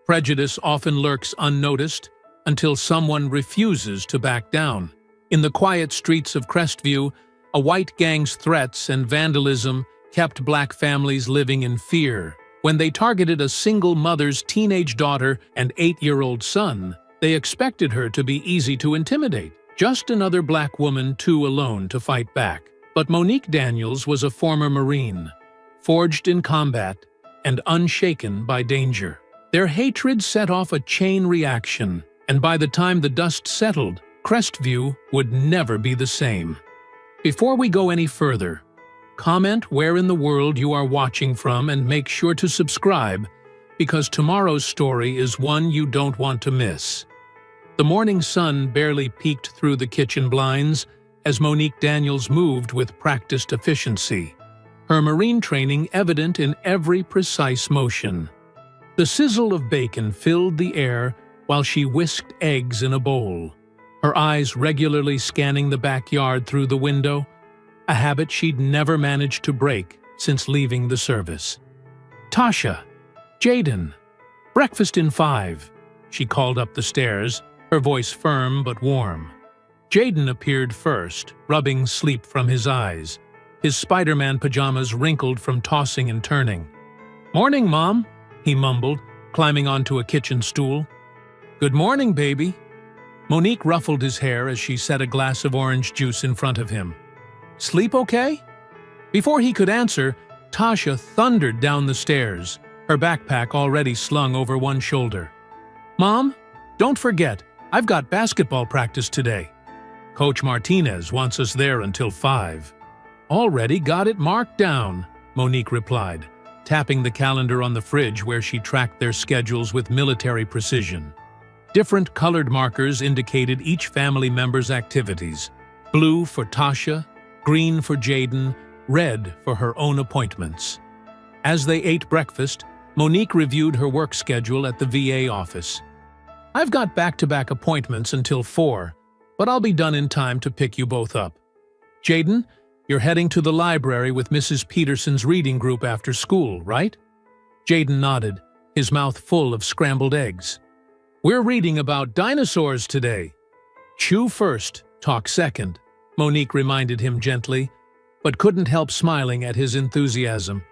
Prejudice often lurks unnoticed until someone refuses to back down. In the quiet streets of Crestview, a white gang's threats and vandalism kept black families living in fear. When they targeted a single mother's teenage daughter and 8-year-old son, they expected her to be easy to intimidate, just another black woman too alone to fight back. But Monique Daniels was a former Marine, forged in combat and unshaken by danger. Their hatred set off a chain reaction, and by the time the dust settled, Crestview would never be the same. Before we go any further, comment where in the world you are watching from and make sure to subscribe, because tomorrow's story is one you don't want to miss. The morning sun barely peeked through the kitchen blinds as Monique Daniels moved with practiced efficiency, her Marine training evident in every precise motion. The sizzle of bacon filled the air while she whisked eggs in a bowl, her eyes regularly scanning the backyard through the window, a habit she'd never managed to break since leaving the service. "Tasha, Jaden, breakfast in 5, she called up the stairs, her voice firm but warm. Jaden appeared first, rubbing sleep from his eyes, his Spider-Man pajamas wrinkled from tossing and turning. "Morning, Mom," he mumbled, climbing onto a kitchen stool. "Good morning, baby." Monique ruffled his hair as she set a glass of orange juice in front of him. "Sleep okay?" Before he could answer, Tasha thundered down the stairs, her backpack already slung over one shoulder. "Mom, don't forget, I've got basketball practice today. Coach Martinez wants us there until 5. "Already got it marked down," Monique replied, tapping the calendar on the fridge where she tracked their schedules with military precision. Different colored markers indicated each family member's activities: blue for Tasha, green for Jaden, red for her own appointments. As they ate breakfast, Monique reviewed her work schedule at the VA office. "I've got back-to-back appointments until 4, but I'll be done in time to pick you both up. Jaden, you're heading to the library with Mrs. Peterson's reading group after school, right?" Jaden nodded, his mouth full of scrambled eggs. "We're reading about dinosaurs today." "Chew first, talk second," Monique reminded him gently, but couldn't help smiling at his enthusiasm.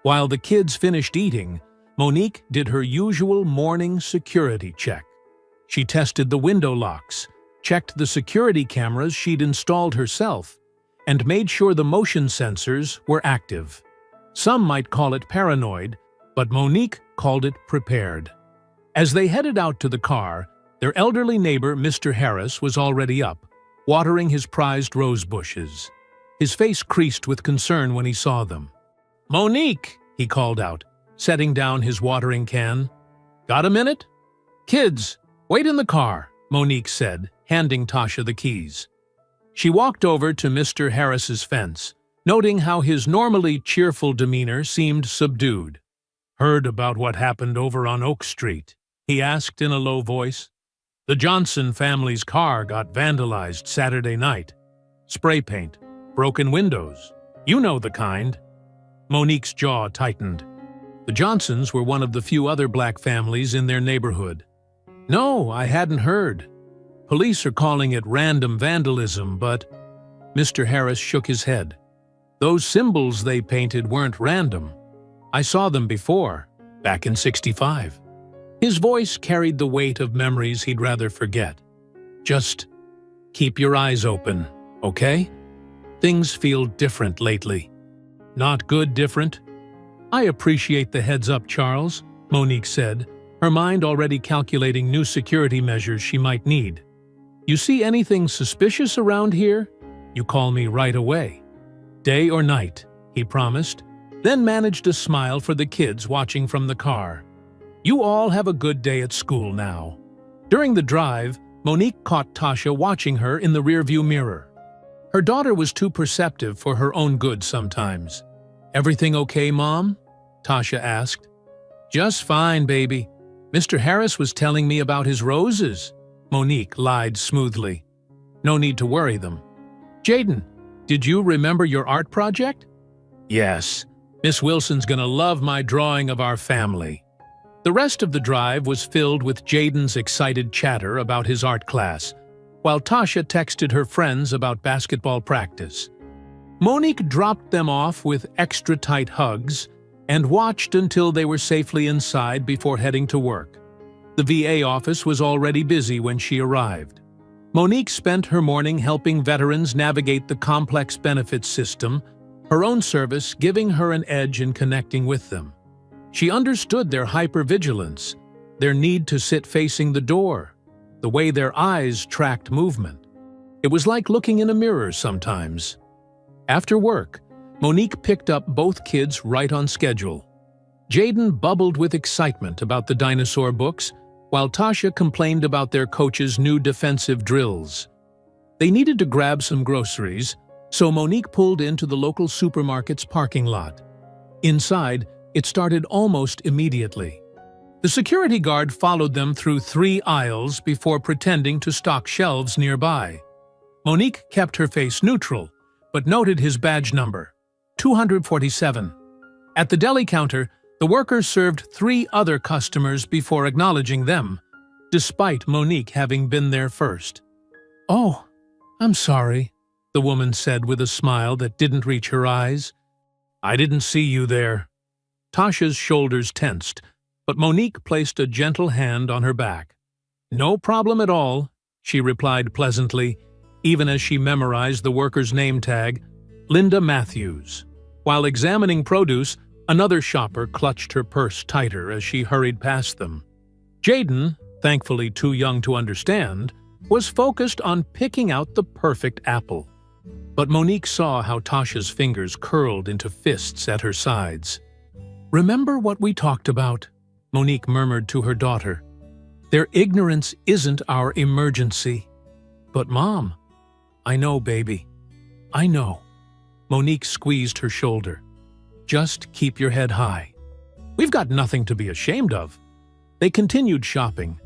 While the kids finished eating, Monique did her usual morning security check. She tested the window locks, checked the security cameras she'd installed herself, and made sure the motion sensors were active. Some might call it paranoid, but Monique called it prepared. As they headed out to the car, their elderly neighbor, Mr. Harris, was already up, watering his prized rose bushes. His face creased with concern when he saw them. "Monique," he called out, setting down his watering can. "Got a minute?" "Kids, wait in the car," Monique said, handing Tasha the keys. She walked over to Mr. Harris's fence, noting how his normally cheerful demeanor seemed subdued. "Heard about what happened over on Oak Street?" he asked in a low voice. "The Johnson family's car got vandalized Saturday night. Spray paint, broken windows. You know the kind." Monique's jaw tightened. The Johnsons were one of the few other black families in their neighborhood. "No, I hadn't heard. Police are calling it random vandalism, but—" Mr. Harris shook his head. "Those symbols they painted weren't random. I saw them before, back in '65. His voice carried the weight of memories he'd rather forget. "Just keep your eyes open, okay? Things feel different lately." "Not good different?" "I appreciate the heads up, Charles," Monique said, her mind already calculating new security measures she might need. "You see anything suspicious around here? You call me right away." "Day or night," he promised, then managed a smile for the kids watching from the car. "You all have a good day at school now." During the drive, Monique caught Tasha watching her in the rearview mirror. Her daughter was too perceptive for her own good sometimes. "Everything okay, Mom?" Tasha asked. "Just fine, baby. Mr. Harris was telling me about his roses," Monique lied smoothly. "No need to worry them." "Jaden, did you remember your art project?" "Yes. Miss Wilson's gonna love my drawing of our family." The rest of the drive was filled with Jaden's excited chatter about his art class, while Tasha texted her friends about basketball practice. Monique dropped them off with extra tight hugs and watched until they were safely inside before heading to work. The VA office was already busy when she arrived. Monique spent her morning helping veterans navigate the complex benefits system, her own service giving her an edge in connecting with them. She understood their hypervigilance, their need to sit facing the door, the way their eyes tracked movement. It was like looking in a mirror sometimes. After work, Monique picked up both kids right on schedule. Jaden bubbled with excitement about the dinosaur books, while Tasha complained about their coach's new defensive drills. They needed to grab some groceries, so Monique pulled into the local supermarket's parking lot. Inside, it started almost immediately. The security guard followed them through 3 aisles before pretending to stock shelves nearby. Monique kept her face neutral, but noted his badge number, 247. At the deli counter, the worker served 3 other customers before acknowledging them, despite Monique having been there first. "Oh, I'm sorry," the woman said with a smile that didn't reach her eyes. "I didn't see you there." Tasha's shoulders tensed, but Monique placed a gentle hand on her back. "No problem at all," she replied pleasantly, even as she memorized the worker's name tag, Linda Matthews. While examining produce, another shopper clutched her purse tighter as she hurried past them. Jaden, thankfully too young to understand, was focused on picking out the perfect apple. But Monique saw how Tasha's fingers curled into fists at her sides. "Remember what we talked about," Monique murmured to her daughter. "Their ignorance isn't our emergency." "But Mom..." "I know, baby. I know." Monique squeezed her shoulder. "Just keep your head high. We've got nothing to be ashamed of." They continued shopping,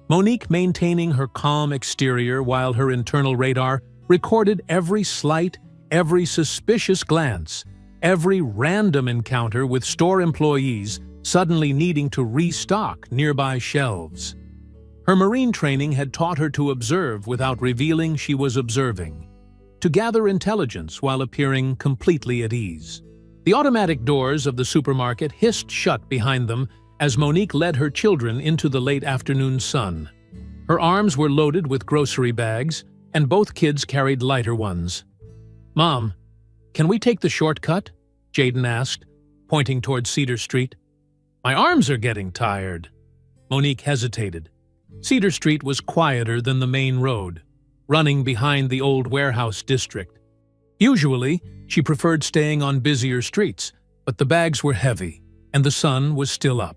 Monique maintaining her calm exterior while her internal radar recorded every slight, every suspicious glance, every random encounter with store employees suddenly needing to restock nearby shelves. Her Marine training had taught her to observe without revealing she was observing, to gather intelligence while appearing completely at ease. The automatic doors of the supermarket hissed shut behind them as Monique led her children into the late afternoon sun. Her arms were loaded with grocery bags, and both kids carried lighter ones. "Mom, can we take the shortcut?" Jaden asked, pointing toward Cedar Street. "My arms are getting tired." Monique hesitated. Cedar Street was quieter than the main road, running behind the old warehouse district. Usually, she preferred staying on busier streets, but the bags were heavy, and the sun was still up.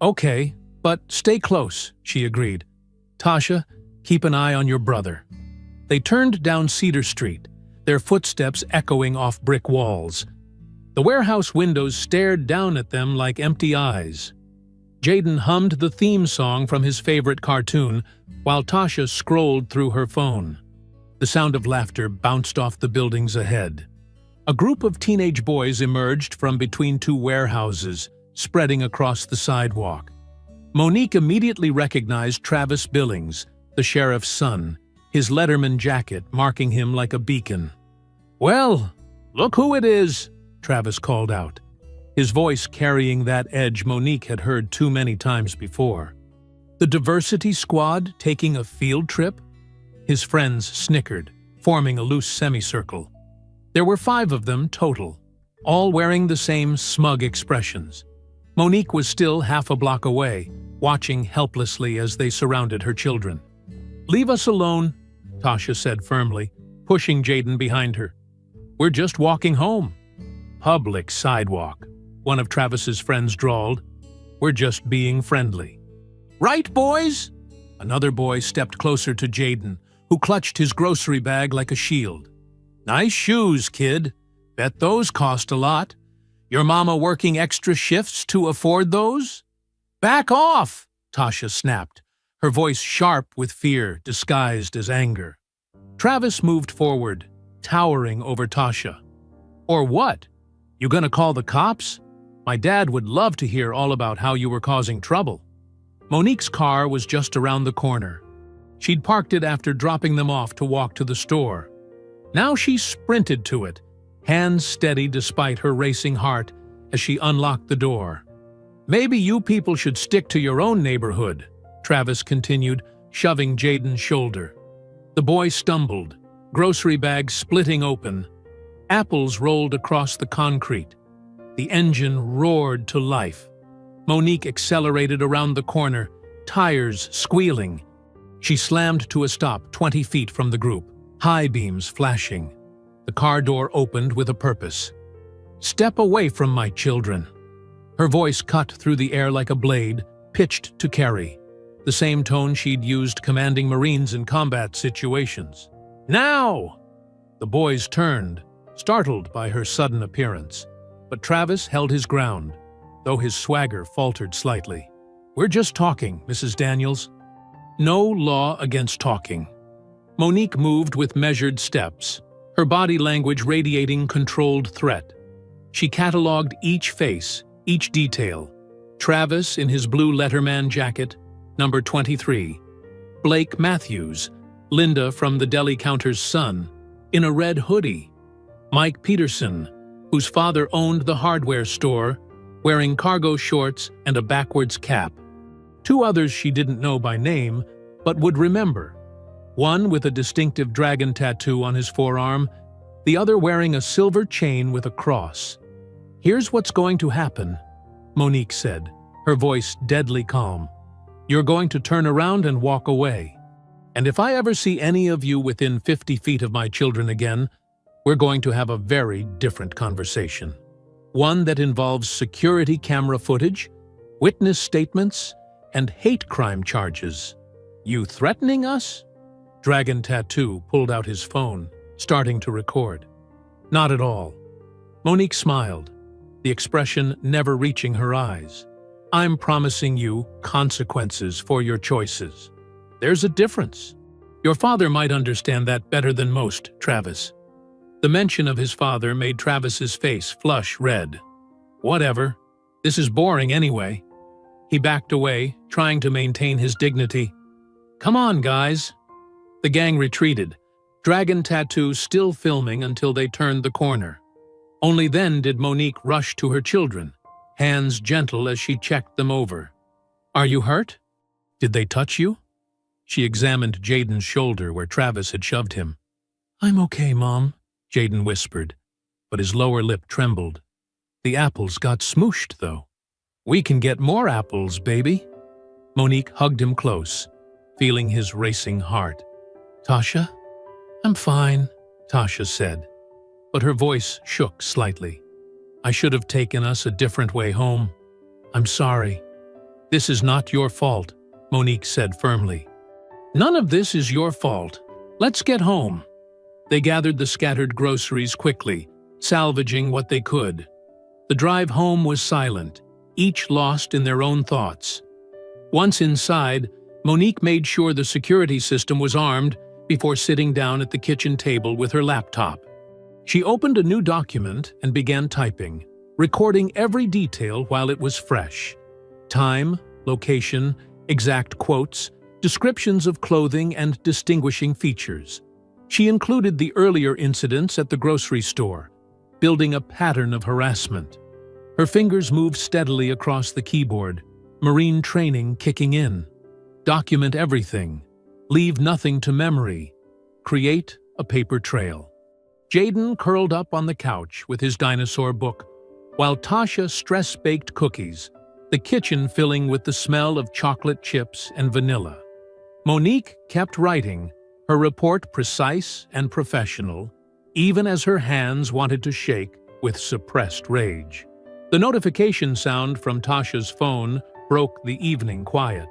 "Okay, but stay close," she agreed. "Tasha, keep an eye on your brother." They turned down Cedar Street, their footsteps echoing off brick walls. The warehouse windows stared down at them like empty eyes. Jaden hummed the theme song from his favorite cartoon, while Tasha scrolled through her phone. The sound of laughter bounced off the buildings ahead. A group of teenage boys emerged from between 2 warehouses, spreading across the sidewalk. Monique immediately recognized Travis Billings, the sheriff's son, his Letterman jacket marking him like a beacon. "Well, look who it is," Travis called out, his voice carrying that edge Monique had heard too many times before. "The diversity squad taking a field trip?" His friends snickered, forming a loose semicircle. There were 5 of them total, all wearing the same smug expressions. Monique was still half a block away, watching helplessly as they surrounded her children. "Leave us alone," Tasha said firmly, pushing Jaden behind her. "We're just walking home." "Public sidewalk," one of Travis's friends drawled. "We're just being friendly." "Right, boys?" Another boy stepped closer to Jaden, who clutched his grocery bag like a shield. "Nice shoes, kid. Bet those cost a lot. Your mama working extra shifts to afford those?" "Back off!" Tasha snapped, her voice sharp with fear disguised as anger. Travis moved forward, towering over Tasha. "Or what? You gonna call the cops?" My dad would love to hear all about how you were causing trouble. Monique's car was just around the corner. She'd parked it after dropping them off to walk to the store. Now she sprinted to it, hands steady despite her racing heart as she unlocked the door. Maybe you people should stick to your own neighborhood, Travis continued, shoving Jaden's shoulder. The boy stumbled, grocery bags splitting open. Apples rolled across the concrete. The engine roared to life. Monique accelerated around the corner, tires squealing. She slammed to a stop 20 feet from the group, high beams flashing. The car door opened with a purpose. "Step away from my children." Her voice cut through the air like a blade, pitched to Carrie, the same tone she'd used commanding Marines in combat situations. "Now!" The boys turned, startled by her sudden appearance. But Travis held his ground, though his swagger faltered slightly. "We're just talking, Mrs. Daniels." No law against talking. Monique moved with measured steps, her body language radiating controlled threat. She cataloged each face, each detail. Travis in his blue Letterman jacket, number 23. Blake Matthews, Linda from the deli counter's son, in a red hoodie. Mike Peterson, whose father owned the hardware store, wearing cargo shorts and a backwards cap. Two others she didn't know by name, but would remember. One with a distinctive dragon tattoo on his forearm, the other wearing a silver chain with a cross. "Here's what's going to happen," Monique said, her voice deadly calm. "You're going to turn around and walk away. And if I ever see any of you within 50 feet of my children again, we're going to have a very different conversation. One that involves security camera footage, witness statements, and hate crime charges. You threatening us?" Dragon Tattoo pulled out his phone, starting to record. "Not at all." Monique smiled, the expression never reaching her eyes. "I'm promising you consequences for your choices. There's a difference. Your father might understand that better than most, Travis." The mention of his father made Travis's face flush red. "Whatever. This is boring anyway." He backed away, trying to maintain his dignity. "Come on, guys." The gang retreated, Dragon Tattoo still filming until they turned the corner. Only then did Monique rush to her children, hands gentle as she checked them over. "Are you hurt? Did they touch you?" She examined Jaden's shoulder where Travis had shoved him. "I'm okay, Mom," Jaden whispered, but his lower lip trembled. "The apples got smooshed, though." "We can get more apples, baby." Monique hugged him close, feeling his racing heart. "Tasha?" "I'm fine," Tasha said, but her voice shook slightly. "I should have taken us a different way home. I'm sorry." "This is not your fault," Monique said firmly. "None of this is your fault. Let's get home." They gathered the scattered groceries quickly, salvaging what they could. The drive home was silent, each lost in their own thoughts. Once inside, Monique made sure the security system was armed before sitting down at the kitchen table with her laptop. She opened a new document and began typing, recording every detail while it was fresh. Time, location, exact quotes, descriptions of clothing and distinguishing features. She included the earlier incidents at the grocery store, building a pattern of harassment. Her fingers moved steadily across the keyboard, Marine training kicking in. Document everything. Leave nothing to memory. Create a paper trail. Jaden curled up on the couch with his dinosaur book, while Tasha stress-baked cookies, the kitchen filling with the smell of chocolate chips and vanilla. Monique kept writing, her report precise and professional, even as her hands wanted to shake with suppressed rage. The notification sound from Tasha's phone broke the evening quiet.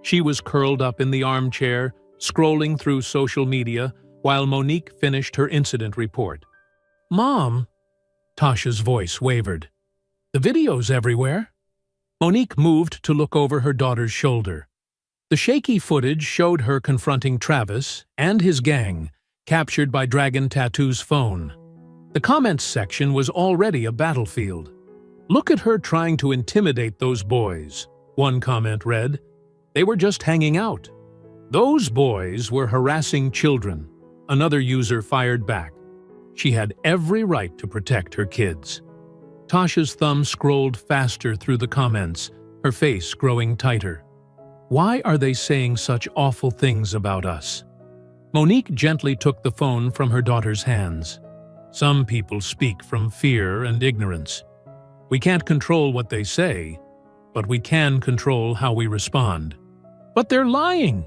She was curled up in the armchair, scrolling through social media, while Monique finished her incident report. "Mom," Tasha's voice wavered. "The video's everywhere." Monique moved to look over her daughter's shoulder. The shaky footage showed her confronting Travis and his gang, captured by Dragon Tattoo's phone. The comments section was already a battlefield. "Look at her trying to intimidate those boys," one comment read. "They were just hanging out." "Those boys were harassing children," another user fired back. She had every right to protect her kids. Tasha's thumb scrolled faster through the comments, her face growing tighter. Why are they saying such awful things about us? Monique gently took the phone from her daughter's hands. Some people speak from fear and ignorance. We can't control what they say, but we can control how we respond. "But they're lying,"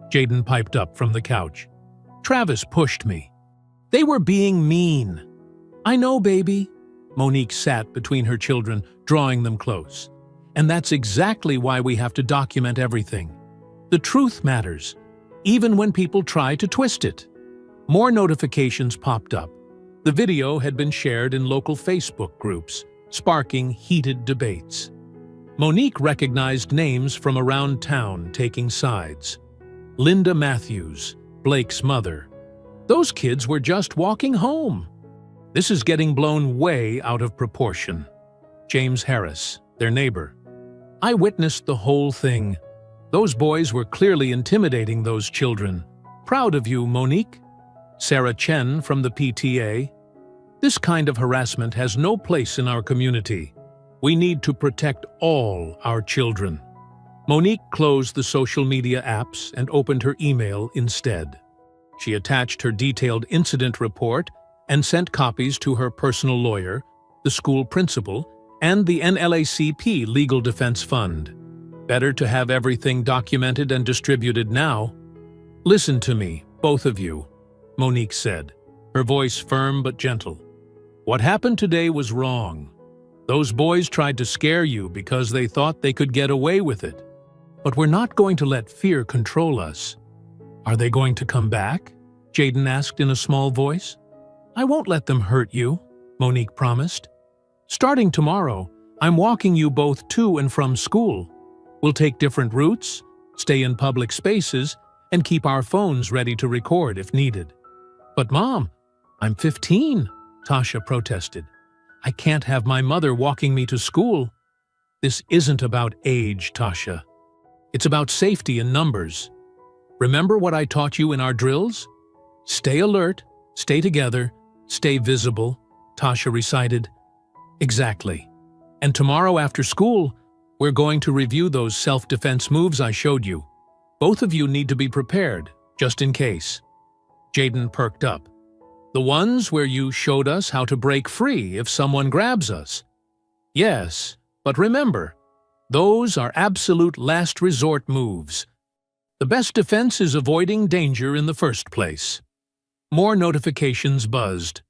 Jaden piped up from the couch. "Travis pushed me. They were being mean." "I know, baby." Monique sat between her children, drawing them close. "And that's exactly why we have to document everything. The truth matters, even when people try to twist it." More notifications popped up. The video had been shared in local Facebook groups, sparking heated debates. Monique recognized names from around town taking sides. Linda Matthews, Blake's mother. Those kids were just walking home. This is getting blown way out of proportion. James Harris, their neighbor. "I witnessed the whole thing. Those boys were clearly intimidating those children. Proud of you, Monique." Sarah Chen from the PTA. "This kind of harassment has no place in our community. We need to protect all our children." Monique closed the social media apps and opened her email instead. She attached her detailed incident report and sent copies to her personal lawyer, the school principal, and the NLACP Legal Defense Fund. Better to have everything documented and distributed now. "Listen to me, both of you," Monique said, her voice firm but gentle. "What happened today was wrong. Those boys tried to scare you because they thought they could get away with it. But we're not going to let fear control us." "Are they going to come back?" Jaden asked in a small voice. "I won't let them hurt you," Monique promised. "Starting tomorrow, I'm walking you both to and from school. We'll take different routes, stay in public spaces, and keep our phones ready to record if needed." "But Mom, I'm 15, Tasha protested. "I can't have my mother walking me to school." "This isn't about age, Tasha. It's about safety in numbers. Remember what I taught you in our drills? Stay alert, stay together, stay visible," Tasha recited. "Exactly. And tomorrow after school, we're going to review those self-defense moves I showed you. Both of you need to be prepared, just in case." Jaden perked up. "The ones where you showed us how to break free if someone grabs us?" "Yes, but remember, those are absolute last resort moves. The best defense is avoiding danger in the first place." More notifications buzzed.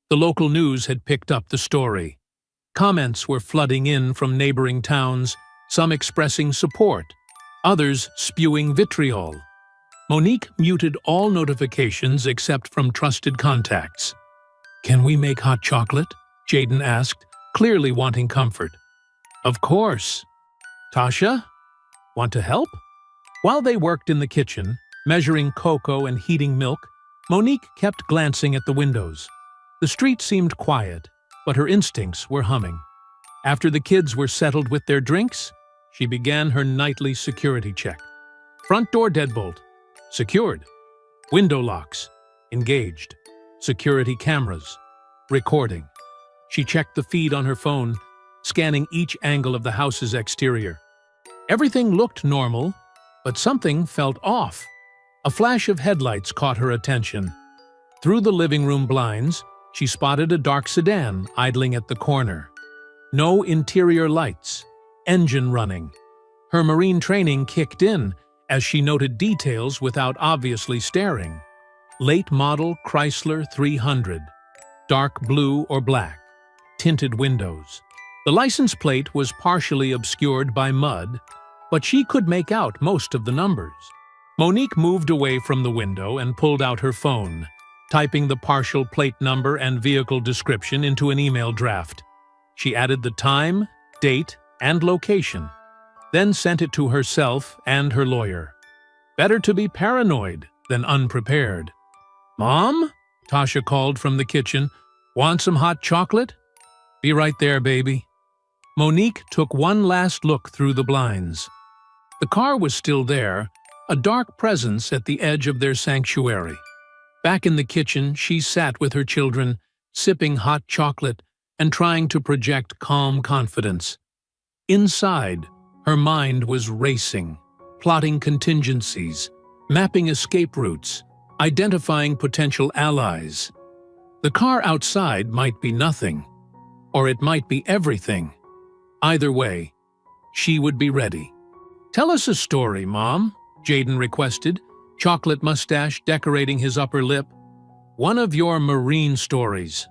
The local news had picked up the story. Comments were flooding in from neighboring towns, some expressing support, others spewing vitriol. Monique muted all notifications except from trusted contacts. "Can we make hot chocolate?" Jaden asked, clearly wanting comfort. "Of course." "Tasha, want to help?" While they worked in the kitchen, measuring cocoa and heating milk, Monique kept glancing at the windows. The street seemed quiet, but her instincts were humming. After the kids were settled with their drinks, she began her nightly security check. Front door deadbolt. Secured. Window locks. Engaged. Security cameras. Recording. She checked the feed on her phone, scanning each angle of the house's exterior. Everything looked normal, but something felt off. A flash of headlights caught her attention. Through the living room blinds, she spotted a dark sedan idling at the corner. No interior lights. Engine running. Her marine training kicked in as she noted details without obviously staring. Late model Chrysler 300. Dark blue or black. Tinted windows. The license plate was partially obscured by mud, but she could make out most of the numbers. Monique moved away from the window and pulled out her phone, typing the partial plate number and vehicle description into an email draft. She added the time, date, and location, then sent it to herself and her lawyer. Better to be paranoid than unprepared. "Mom?" Tasha called from the kitchen. "Want some hot chocolate?" "Be right there, baby." Monique took one last look through the blinds. The car was still there, a dark presence at the edge of their sanctuary. Back in the kitchen, she sat with her children, sipping hot chocolate and trying to project calm confidence. Inside, her mind was racing, plotting contingencies, mapping escape routes, identifying potential allies. The car outside might be nothing, or it might be everything. Either way, she would be ready. "Tell us a story, Mom," Jaden requested, chocolate mustache decorating his upper lip. "One of your Marine stories."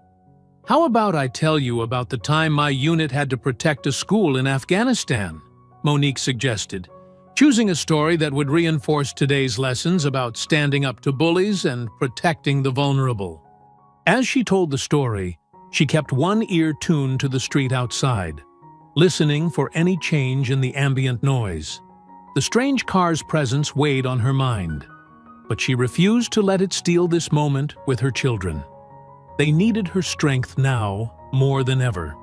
"How about I tell you about the time my unit had to protect a school in Afghanistan?" Monique suggested, choosing a story that would reinforce today's lessons about standing up to bullies and protecting the vulnerable. As she told the story, she kept one ear tuned to the street outside, listening for any change in the ambient noise. The strange car's presence weighed on her mind, but she refused to let it steal this moment with her children. They needed her strength now more than ever.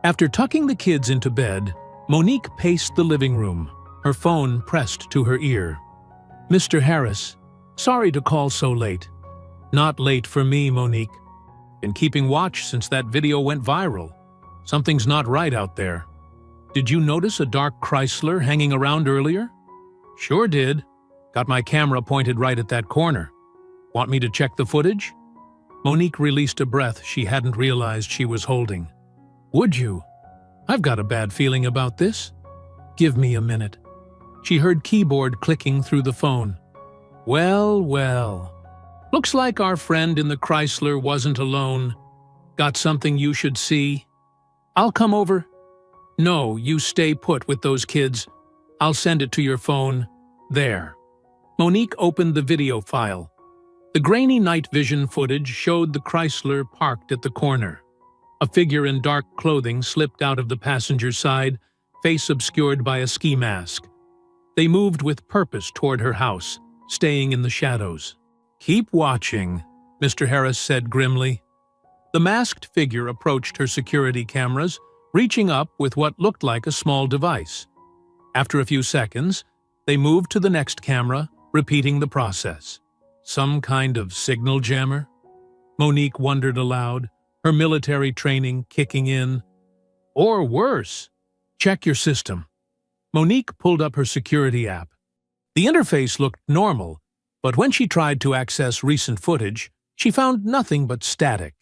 After tucking the kids into bed, Monique paced the living room, her phone pressed to her ear. "Mr. Harris, sorry to call so late." "Not late for me, Monique. Been keeping watch since that video went viral. Something's not right out there." "Did you notice a dark Chrysler hanging around earlier?" "Sure did. Got my camera pointed right at that corner. Want me to check the footage?" Monique released a breath she hadn't realized she was holding. "Would you? I've got a bad feeling about this. Give me a minute." She heard keyboard clicking through the phone. Well. Looks like our friend in the Chrysler wasn't alone. Got something you should see? I'll come over." "No, you stay put with those kids. I'll send it to your phone. There." Monique opened the video file. The grainy night vision footage showed the Chrysler parked at the corner. A figure in dark clothing slipped out of the passenger side, face obscured by a ski mask. They moved with purpose toward her house, staying in the shadows. "Keep watching," Mr. Harris said grimly. The masked figure approached her security cameras, reaching up with what looked like a small device. After a few seconds, they moved to the next camera, repeating the process. Some kind of signal jammer? Monique wondered aloud, her military training kicking in. Or worse, check your system. Monique pulled up her security app. The interface looked normal, but when she tried to access recent footage, she found nothing but static.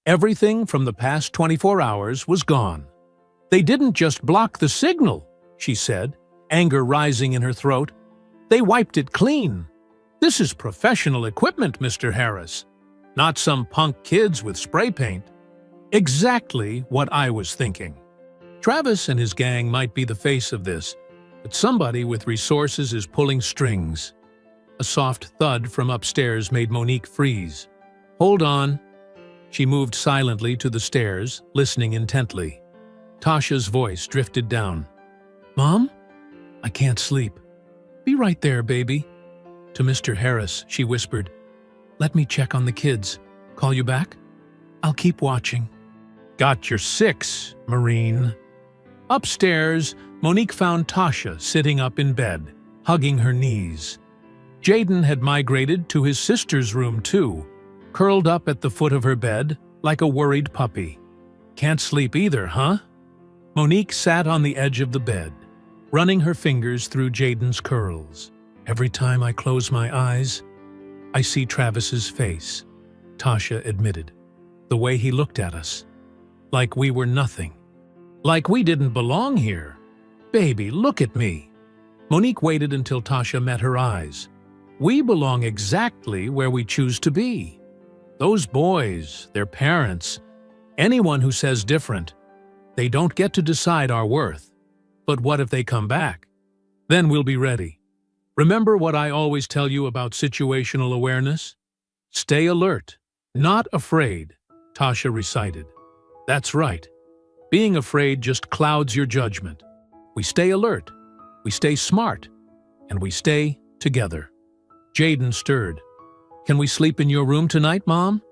Everything from the past 24 hours was gone. "They didn't just block the signal," she said, anger rising in her throat. "They wiped it clean. This is professional equipment, Mr. Harris. Not some punk kids with spray paint." Exactly what I was thinking. Travis and his gang might be the face of this, but somebody with resources is pulling strings. A soft thud from upstairs made Monique freeze. "Hold on." She moved silently to the stairs, listening intently. Tasha's voice drifted down. "Mom? I can't sleep." "Be right there, baby." To Mr. Harris, she whispered, "Let me check on the kids. Call you back? I'll keep watching." "Got your 6, Marine." Upstairs, Monique found Tasha sitting up in bed, hugging her knees. Jaden had migrated to his sister's room too, curled up at the foot of her bed like a worried puppy. "Can't sleep either, huh?" Monique sat on the edge of the bed, running her fingers through Jaden's curls. "Every time I close my eyes, I see Travis's face," Tasha admitted. "The way he looked at us. Like we were nothing. Like we didn't belong here. Baby, look at me." Monique waited until Tasha met her eyes. "We belong exactly where we choose to be. Those boys, their parents, anyone who says different, they don't get to decide our worth. But what if they come back? Then we'll be ready. Remember what I always tell you about situational awareness? Stay alert, not afraid," Tasha recited. "That's right. Being afraid just clouds your judgment. We stay alert, we stay smart, and we stay together." Jaden stirred. "Can we sleep in your room tonight, Mom?"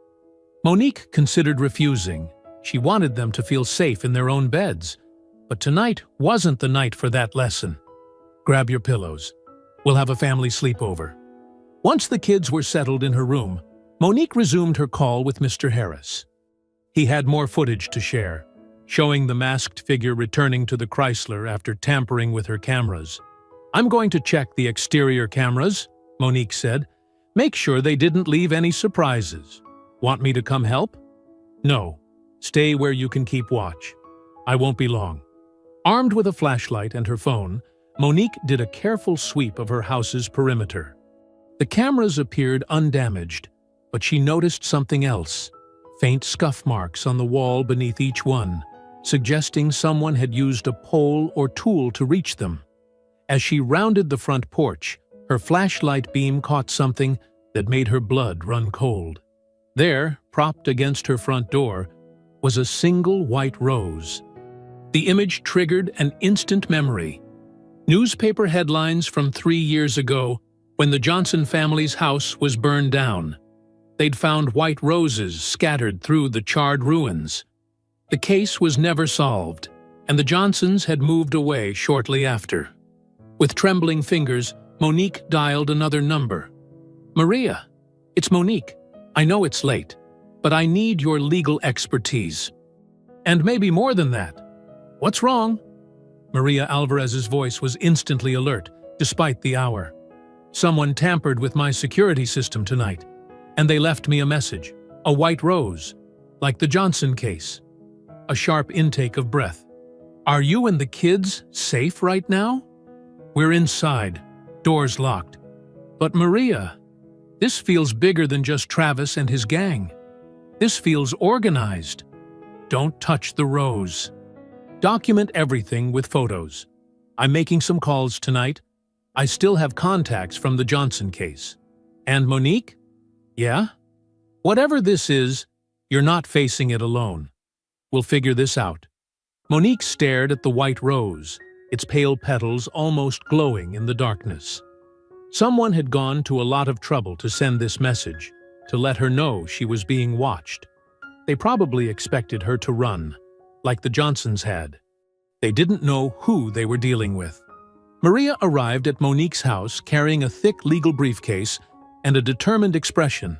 Monique considered refusing. She wanted them to feel safe in their own beds. But tonight wasn't the night for that lesson. Grab your pillows. We'll have a family sleepover. Once the kids were settled in her room, Monique resumed her call with Mr. Harris. He had more footage to share, showing the masked figure returning to the Chrysler after tampering with her cameras. "I'm going to check the exterior cameras," Monique said. "Make sure they didn't leave any surprises. Want me to come help?" "No. Stay where you can keep watch. I won't be long." Armed with a flashlight and her phone, Monique did a careful sweep of her house's perimeter. The cameras appeared undamaged, but she noticed something else: faint scuff marks on the wall beneath each one, suggesting someone had used a pole or tool to reach them. As she rounded the front porch, her flashlight beam caught something that made her blood run cold. There, propped against her front door, was a single white rose. The image triggered an instant memory. Newspaper headlines from 3 years ago, when the Johnson family's house was burned down. They'd found white roses scattered through the charred ruins. The case was never solved, and the Johnsons had moved away shortly after. With trembling fingers, Monique dialed another number. "Maria, it's Monique. I know it's late, but I need your legal expertise. And maybe more than that. What's wrong?" Maria Alvarez's voice was instantly alert, despite the hour. "Someone tampered with my security system tonight, and they left me a message, a white rose, like the Johnson case." A sharp intake of breath. "Are you and the kids safe right now?" "We're inside, doors locked. But Maria, this feels bigger than just Travis and his gang. This feels organized. Don't touch the rose. Document everything with photos. I'm making some calls tonight. I still have contacts from the Johnson case. And Monique? Yeah? Whatever this is, you're not facing it alone. We'll figure this out." Monique stared at the white rose, its pale petals almost glowing in the darkness. Someone had gone to a lot of trouble to send this message, to let her know she was being watched. They probably expected her to run, like the Johnsons had. They didn't know who they were dealing with. Maria arrived at Monique's house carrying a thick legal briefcase and a determined expression.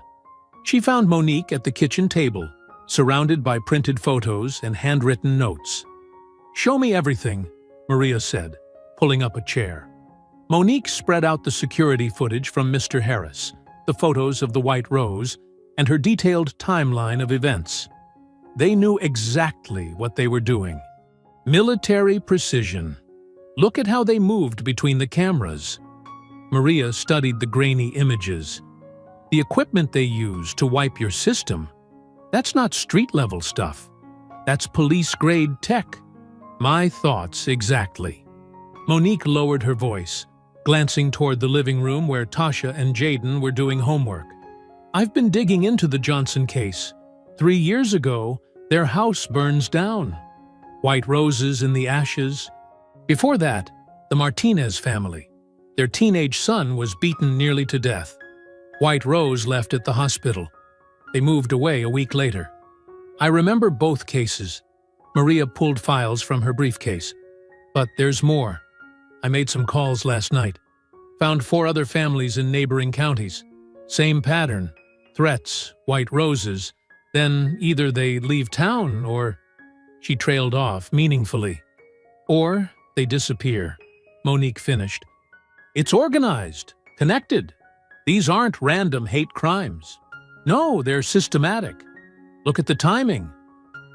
She found Monique at the kitchen table, surrounded by printed photos and handwritten notes. "Show me everything," Maria said, pulling up a chair. Monique spread out the security footage from Mr. Harris, the photos of the white rose, and her detailed timeline of events. They knew exactly what they were doing. Military precision. Look at how they moved between the cameras. Maria studied the grainy images. The equipment they use to wipe your system, that's not street-level stuff. That's police-grade tech. My thoughts exactly. Monique lowered her voice, glancing toward the living room where Tasha and Jaden were doing homework. "I've been digging into the Johnson case. 3 years ago, their house burns down. White roses in the ashes. Before that, the Martinez family. Their teenage son was beaten nearly to death. White Rose left at the hospital. They moved away a week later. I remember both cases." Maria pulled files from her briefcase. "But there's more. I made some calls last night. Found 4 other families in neighboring counties. Same pattern. Threats, white roses. Then either they leave town or..." She trailed off meaningfully. "Or they disappear," Monique finished. "It's organized, connected. These aren't random hate crimes. No, they're systematic. Look at the timing."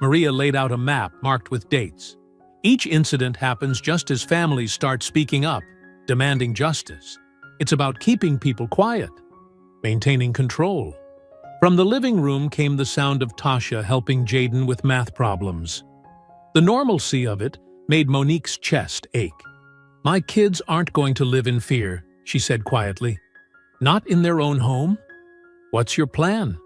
Maria laid out a map marked with dates. Each incident happens just as families start speaking up, demanding justice. It's about keeping people quiet, maintaining control. From the living room came the sound of Tasha helping Jaden with math problems. The normalcy of it made Monique's chest ache. "My kids aren't going to live in fear," she said quietly. "Not in their own home? What's your plan?"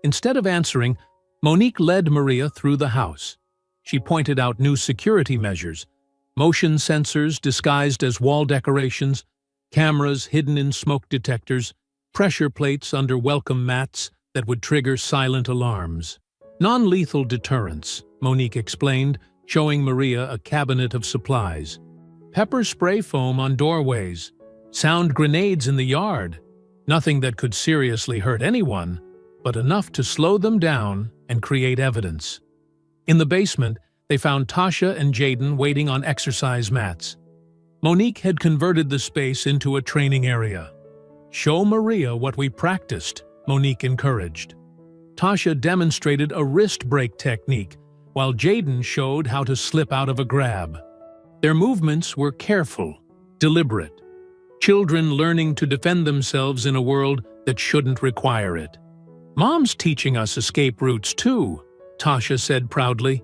Instead of answering, Monique led Maria through the house. She pointed out new security measures: motion sensors disguised as wall decorations, cameras hidden in smoke detectors, pressure plates under welcome mats that would trigger silent alarms. Non-lethal deterrence, Monique explained, showing Maria a cabinet of supplies. Pepper spray foam on doorways, sound grenades in the yard. Nothing that could seriously hurt anyone, but enough to slow them down and create evidence. In the basement, they found Tasha and Jaden waiting on exercise mats. Monique had converted the space into a training area. "Show Maria what we practiced," Monique encouraged. Tasha demonstrated a wrist break technique, while Jaden showed how to slip out of a grab. Their movements were careful, deliberate. Children learning to defend themselves in a world that shouldn't require it. "Mom's teaching us escape routes too," Tasha said proudly.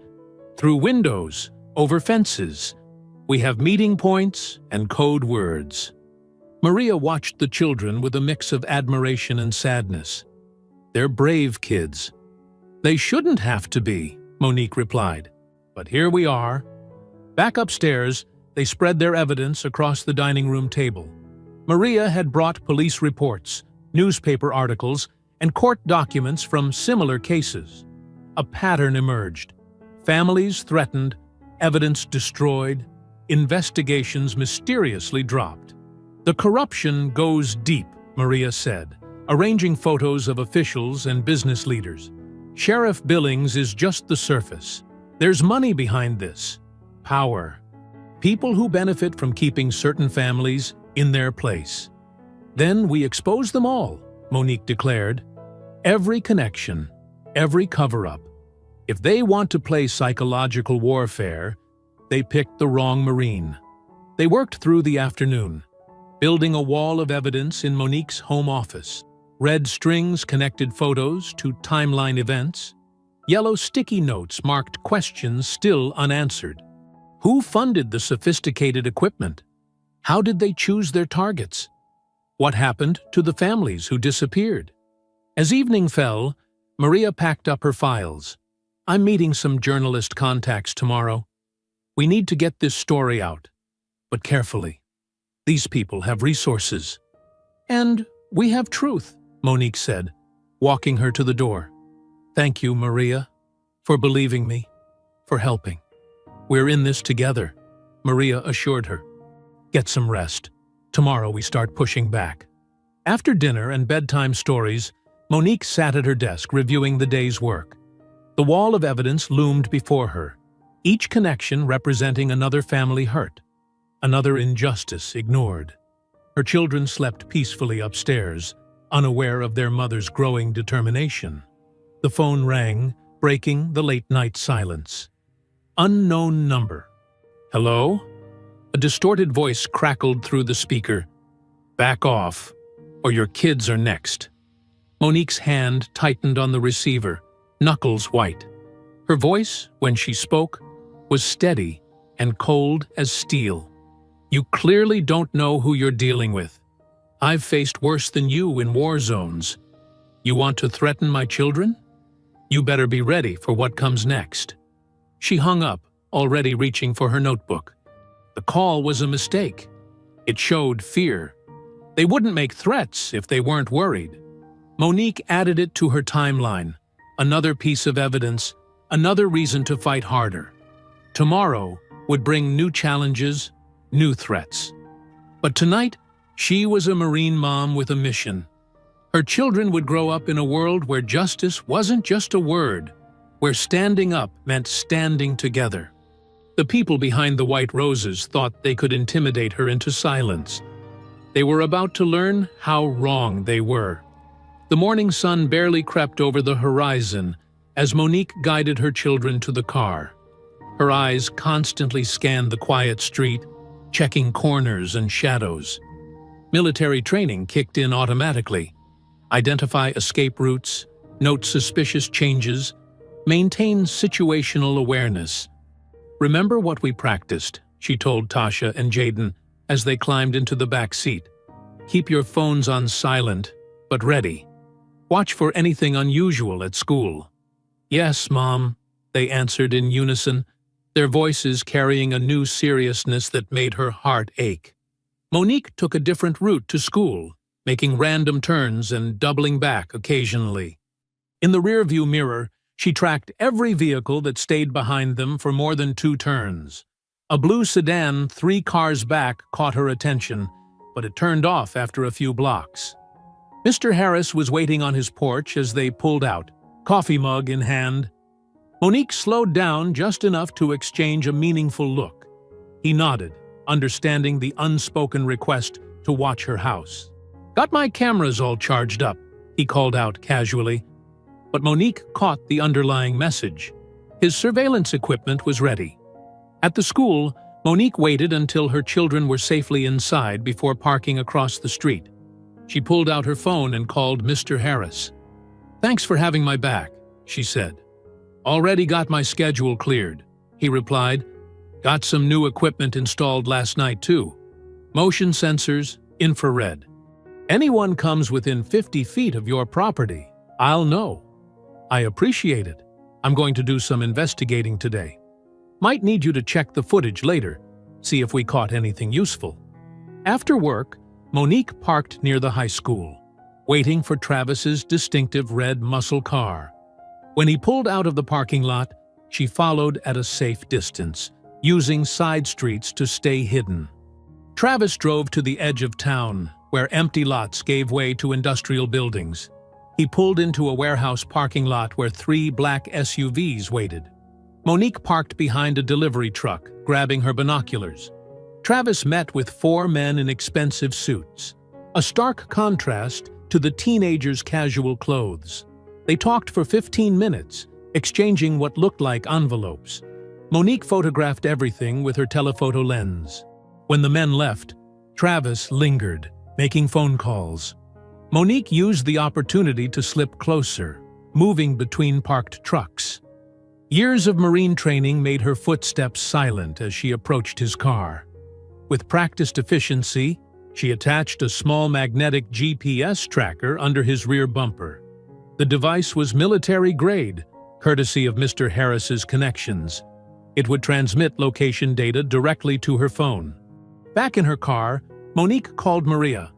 "Through windows, over fences. We have meeting points and code words." Maria watched the children with a mix of admiration and sadness. "They're brave kids." "They shouldn't have to be," Monique replied. "But here we are." Back upstairs, they spread their evidence across the dining room table. Maria had brought police reports, newspaper articles, and court documents from similar cases. A pattern emerged. Families threatened, evidence destroyed, investigations mysteriously dropped. "The corruption goes deep," Maria said, arranging photos of officials and business leaders. "Sheriff Billings is just the surface. There's money behind this. Power. People who benefit from keeping certain families in their place. Then we expose them all," Monique declared. "Every connection, every cover-up. If they want to play psychological warfare, they picked the wrong Marine." They worked through the afternoon, building a wall of evidence in Monique's home office. Red strings connected photos to timeline events. Yellow sticky notes marked questions still unanswered. Who funded the sophisticated equipment? How did they choose their targets? What happened to the families who disappeared? As evening fell, Maria packed up her files. "I'm meeting some journalist contacts tomorrow. We need to get this story out, but carefully. These people have resources. And we have truth," Monique said, walking her to the door. "Thank you, Maria, for believing me, for helping. We're in this together," Maria assured her. "Get some rest. Tomorrow we start pushing back." After dinner and bedtime stories, Monique sat at her desk reviewing the day's work. The wall of evidence loomed before her, each connection representing another family hurt, another injustice ignored. Her children slept peacefully upstairs, unaware of their mother's growing determination. The phone rang, breaking the late-night silence. Unknown number. "Hello?" A distorted voice crackled through the speaker. "Back off, or your kids are next." Monique's hand tightened on the receiver, knuckles white. Her voice, when she spoke, was steady and cold as steel. "You clearly don't know who you're dealing with. I've faced worse than you in war zones. You want to threaten my children? You better be ready for what comes next." She hung up, already reaching for her notebook. The call was a mistake. It showed fear. They wouldn't make threats if they weren't worried. Monique added it to her timeline. Another piece of evidence, another reason to fight harder. Tomorrow would bring new challenges, new threats. But tonight, she was a Marine mom with a mission. Her children would grow up in a world where justice wasn't just a word, where standing up meant standing together. The people behind the white roses thought they could intimidate her into silence. They were about to learn how wrong they were. The morning sun barely crept over the horizon as Monique guided her children to the car. Her eyes constantly scanned the quiet street, checking corners and shadows. Military training kicked in automatically. Identify escape routes, note suspicious changes, maintain situational awareness. "Remember what we practiced," she told Tasha and Jaden as they climbed into the back seat. "Keep your phones on silent, but ready. Watch for anything unusual at school." "Yes, Mom," they answered in unison, their voices carrying a new seriousness that made her heart ache. Monique took a different route to school, making random turns and doubling back occasionally. In the rearview mirror, She tracked every vehicle that stayed behind them for more than 2 turns. A blue sedan 3 cars back caught her attention, but it turned off after a few blocks. Mr. Harris was waiting on his porch as they pulled out, coffee mug in hand. Monique slowed down just enough to exchange a meaningful look. He nodded, understanding the unspoken request to watch her house. "Got my cameras all charged up," he called out casually. But Monique caught the underlying message. His surveillance equipment was ready. At the school, Monique waited until her children were safely inside before parking across the street. She pulled out her phone and called Mr. Harris. "Thanks for having my back," she said. "Already got my schedule cleared," he replied. "Got some new equipment installed last night too. Motion sensors, infrared. Anyone comes within 50 feet of your property, I'll know. I appreciate it. I'm going to do some investigating today. Might need you to check the footage later, see if we caught anything useful." After work, Monique parked near the high school, waiting for Travis's distinctive red muscle car. When he pulled out of the parking lot, she followed at a safe distance, using side streets to stay hidden. Travis drove to the edge of town, where empty lots gave way to industrial buildings. He pulled into a warehouse parking lot where 3 black SUVs waited. Monique parked behind a delivery truck, grabbing her binoculars. Travis met with 4 men in expensive suits, a stark contrast to the teenagers' casual clothes. They talked for 15 minutes, exchanging what looked like envelopes. Monique photographed everything with her telephoto lens. When the men left, Travis lingered, making phone calls. Monique used the opportunity to slip closer, moving between parked trucks. Years of Marine training made her footsteps silent as she approached his car. With practiced efficiency, she attached a small magnetic GPS tracker under his rear bumper. The device was military-grade, courtesy of Mr. Harris's connections. It would transmit location data directly to her phone. Back in her car, Monique called Maria.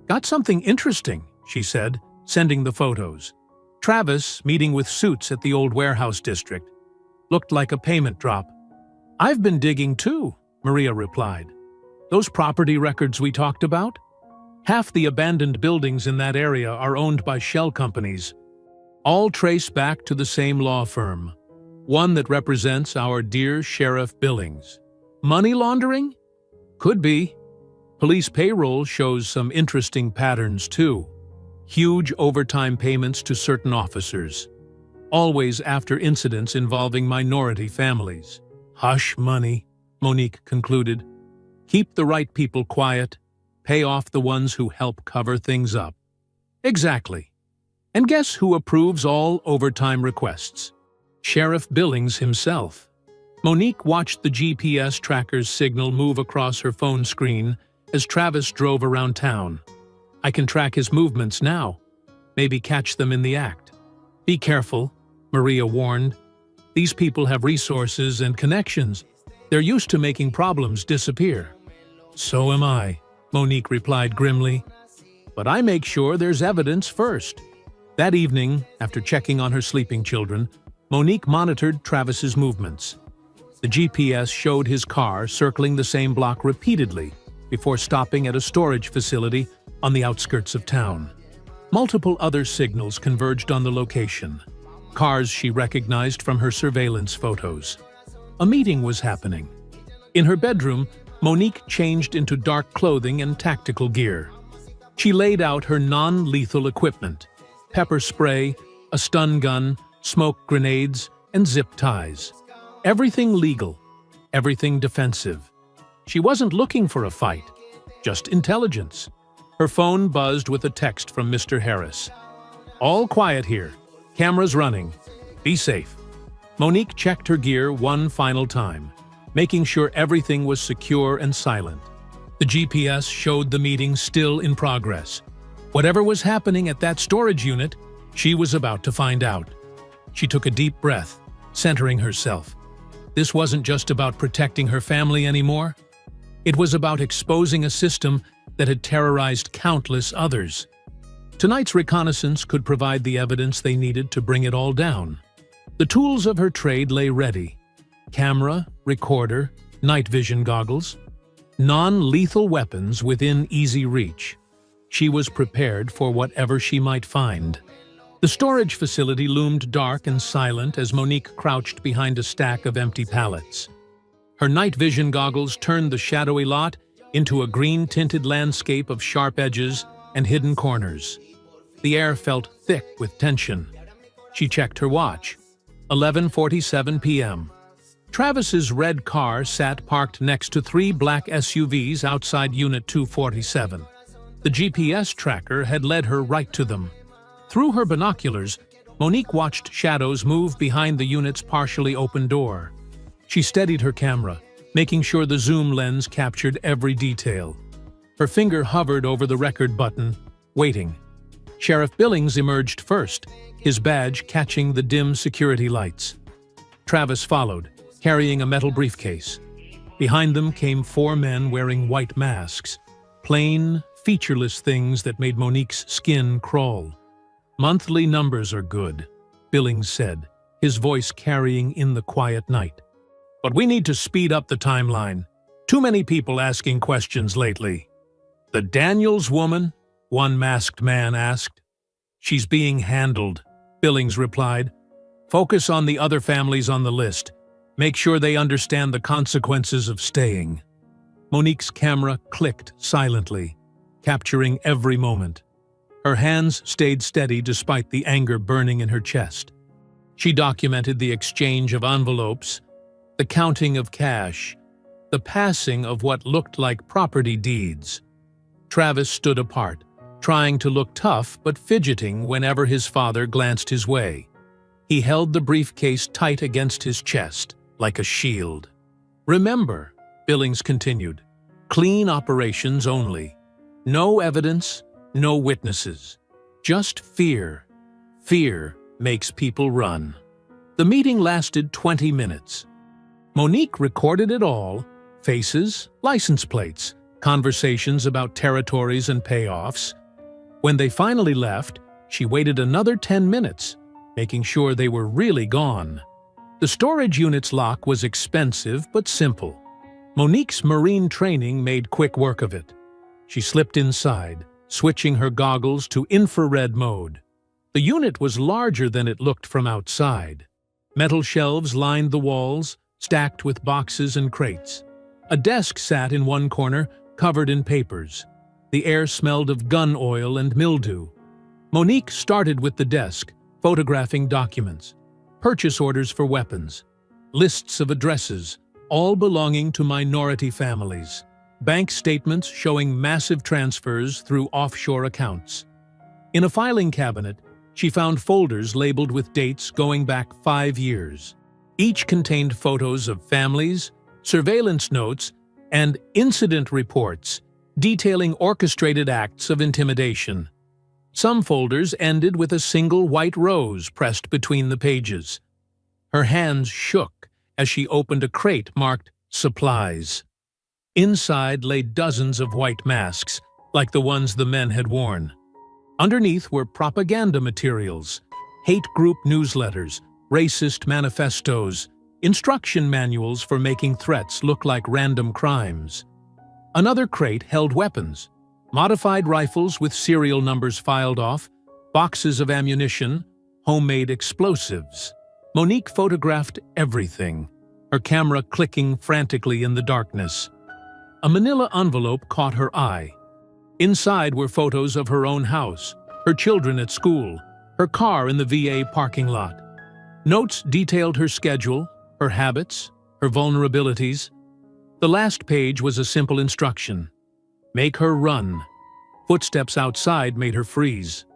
"Got something interesting," she said, sending the photos. Travis, meeting with suits at the old warehouse district. Looked like a payment drop. "I've been digging too," Maria replied. "Those property records we talked about? Half the abandoned buildings in that area are owned by shell companies. All trace back to the same law firm, one that represents our dear Sheriff Billings. Money laundering? Could be. Police payroll shows some interesting patterns too. Huge overtime payments to certain officers, always after incidents involving minority families. Hush money," Monique concluded. "Keep the right people quiet, pay off the ones who help cover things up." Exactly. And guess who approves all overtime requests? Sheriff Billings himself. Monique watched the GPS tracker's signal move across her phone screen as Travis drove around town. "I can track his movements now. Maybe catch them in the act." "Be careful," Maria warned. "These people have resources and connections. They're used to making problems disappear." "So am I," Monique replied grimly. "But I make sure there's evidence first." That evening, after checking on her sleeping children, Monique monitored Travis's movements. The GPS showed his car circling the same block repeatedly before stopping at a storage facility on the outskirts of town. Multiple other signals converged on the location, cars she recognized from her surveillance photos. A meeting was happening. In her bedroom, Monique changed into dark clothing and tactical gear. She laid out her non-lethal equipment: pepper spray, a stun gun, smoke grenades, and zip ties. Everything legal, everything defensive. She wasn't looking for a fight, just intelligence. Her phone buzzed with a text from Mr. Harris. "All quiet here. Cameras running. Be safe." Monique checked her gear one final time, making sure everything was secure and silent. The GPS showed the meeting still in progress. Whatever was happening at that storage unit, she was about to find out. She took a deep breath, centering herself. This wasn't just about protecting her family anymore. It was about exposing a system that had terrorized countless others. Tonight's reconnaissance could provide the evidence they needed to bring it all down. The tools of her trade lay ready: camera, recorder, night vision goggles, non-lethal weapons within easy reach. She was prepared for whatever she might find. The storage facility loomed dark and silent as Monique crouched behind a stack of empty pallets. Her night vision goggles turned the shadowy lot into a green-tinted landscape of sharp edges and hidden corners. The air felt thick with tension. She checked her watch. 11:47 p.m. Travis's red car sat parked next to 3 black SUVs outside Unit 247. The GPS tracker had led her right to them. Through her binoculars, Monique watched shadows move behind the unit's partially open door. She steadied her camera, making sure the zoom lens captured every detail. Her finger hovered over the record button, waiting. Sheriff Billings emerged first, his badge catching the dim security lights. Travis followed, carrying a metal briefcase. Behind them came 4 men wearing white masks, plain, featureless things that made Monique's skin crawl. "Monthly numbers are good," Billings said, his voice carrying in the quiet night. "But we need to speed up the timeline. Too many people asking questions lately." "The Daniels woman?" one masked man asked. "She's being handled," Billings replied. "Focus on the other families on the list. Make sure they understand the consequences of staying." Monique's camera clicked silently, capturing every moment. Her hands stayed steady despite the anger burning in her chest. She documented the exchange of envelopes, the counting of cash, the passing of what looked like property deeds. Travis stood apart, trying to look tough but fidgeting whenever his father glanced his way. He held the briefcase tight against his chest, like a shield. "Remember," Billings continued, "clean operations only. No evidence, no witnesses. Just fear. Fear makes people run." The meeting lasted 20 minutes. Monique recorded it all: faces, license plates, conversations about territories and payoffs. When they finally left, she waited another 10 minutes, making sure they were really gone. The storage unit's lock was expensive but simple. Monique's Marine training made quick work of it. She slipped inside, switching her goggles to infrared mode. The unit was larger than it looked from outside. Metal shelves lined the walls, stacked with boxes and crates. A desk sat in one corner, covered in papers. The air smelled of gun oil and mildew. Monique started with the desk, photographing documents, purchase orders for weapons, lists of addresses, all belonging to minority families, bank statements showing massive transfers through offshore accounts. In a filing cabinet, she found folders labeled with dates going back 5 years. Each contained photos of families, surveillance notes, and incident reports detailing orchestrated acts of intimidation. Some folders ended with a single white rose pressed between the pages. Her hands shook as she opened a crate marked "Supplies." Inside lay dozens of white masks, like the ones the men had worn. Underneath were propaganda materials, hate group newsletters, racist manifestos, instruction manuals for making threats look like random crimes. Another crate held weapons, modified rifles with serial numbers filed off, boxes of ammunition, homemade explosives. Monique photographed everything, her camera clicking frantically in the darkness. A manila envelope caught her eye. Inside were photos of her own house, her children at school, her car in the VA parking lot. Notes detailed her schedule, her habits, her vulnerabilities. The last page was a simple instruction: make her run. Footsteps outside made her freeze.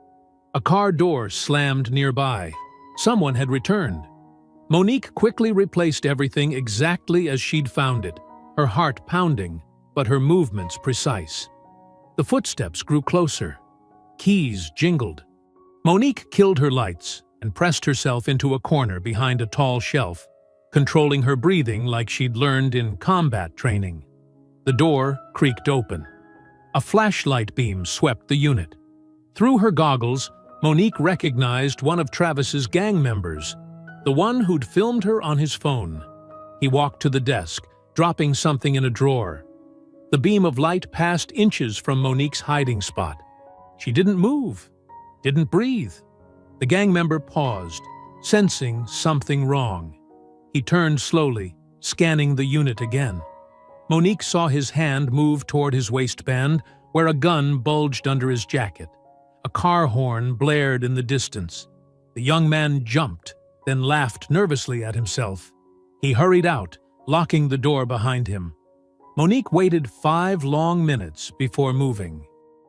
A car door slammed nearby. Someone had returned. Monique quickly replaced everything exactly as she'd found it, her heart pounding, but her movements precise. The footsteps grew closer. Keys jingled. Monique killed her lights and pressed herself into a corner behind a tall shelf, controlling her breathing like she'd learned in combat training. The door creaked open. A flashlight beam swept the unit. Through her goggles, Monique recognized one of Travis's gang members, the one who'd filmed her on his phone. He walked to the desk, dropping something in a drawer. The beam of light passed inches from Monique's hiding spot. She didn't move, didn't breathe. The gang member paused, sensing something wrong. He turned slowly, scanning the unit again. Monique saw his hand move toward his waistband, where a gun bulged under his jacket. A car horn blared in the distance. The young man jumped, then laughed nervously at himself. He hurried out, locking the door behind him. Monique waited 5 long minutes before moving.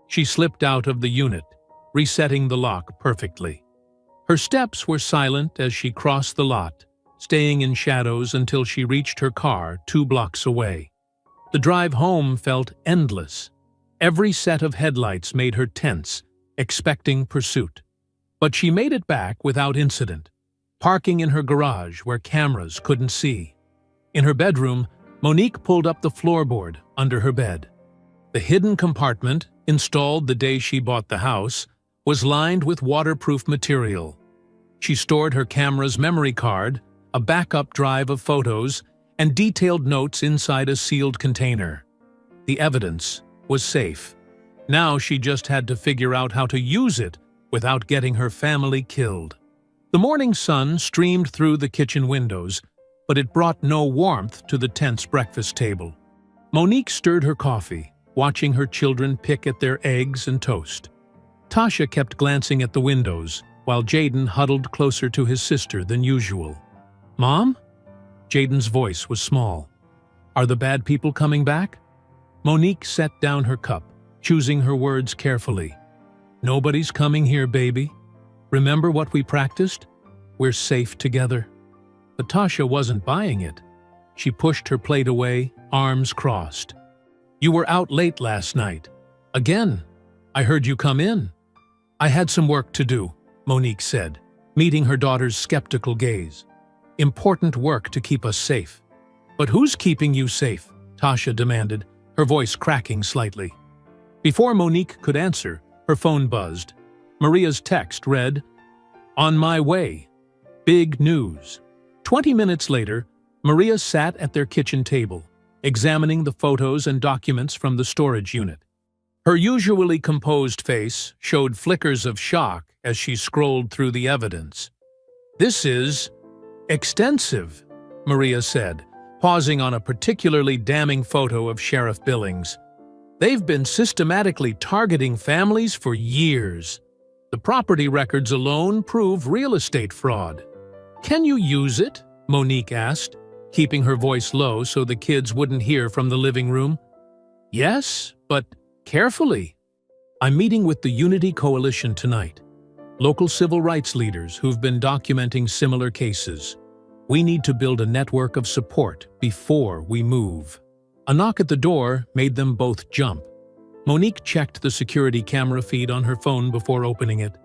She slipped out of the unit, resetting the lock perfectly. Her steps were silent as she crossed the lot, staying in shadows until she reached her car 2 blocks away. The drive home felt endless. Every set of headlights made her tense, expecting pursuit. But she made it back without incident, parking in her garage where cameras couldn't see. In her bedroom, Monique pulled up the floorboard under her bed. The hidden compartment, installed the day she bought the house, was lined with waterproof material. She stored her camera's memory card, a backup drive of photos, and detailed notes inside a sealed container. The evidence was safe. Now she just had to figure out how to use it without getting her family killed. The morning sun streamed through the kitchen windows, but it brought no warmth to the tense breakfast table. Monique stirred her coffee, watching her children pick at their eggs and toast. Tasha kept glancing at the windows, while Jaden huddled closer to his sister than usual. "Mom?" Jaden's voice was small. "Are the bad people coming back?" Monique set down her cup, choosing her words carefully. "Nobody's coming here, baby. Remember what we practiced? We're safe together." But Tasha wasn't buying it. She pushed her plate away, arms crossed. "You were out late last night. Again. I heard you come in." "I had some work to do," Monique said, meeting her daughter's skeptical gaze. "Important work to keep us safe." "But who's keeping you safe?" Tasha demanded, her voice cracking slightly. Before Monique could answer, her phone buzzed. Maria's text read, "On my way. Big news." 20 minutes later, Maria sat at their kitchen table, examining the photos and documents from the storage unit. Her usually composed face showed flickers of shock as she scrolled through the evidence. "This is extensive," Maria said, pausing on a particularly damning photo of Sheriff Billings. "They've been systematically targeting families for years. The property records alone prove real estate fraud." "Can you use it?" Monique asked, keeping her voice low so the kids wouldn't hear from the living room. "Yes, but carefully. I'm meeting with the Unity Coalition tonight, local civil rights leaders who've been documenting similar cases. We need to build a network of support before we move." A knock at the door made them both jump. Monique checked the security camera feed on her phone before opening it.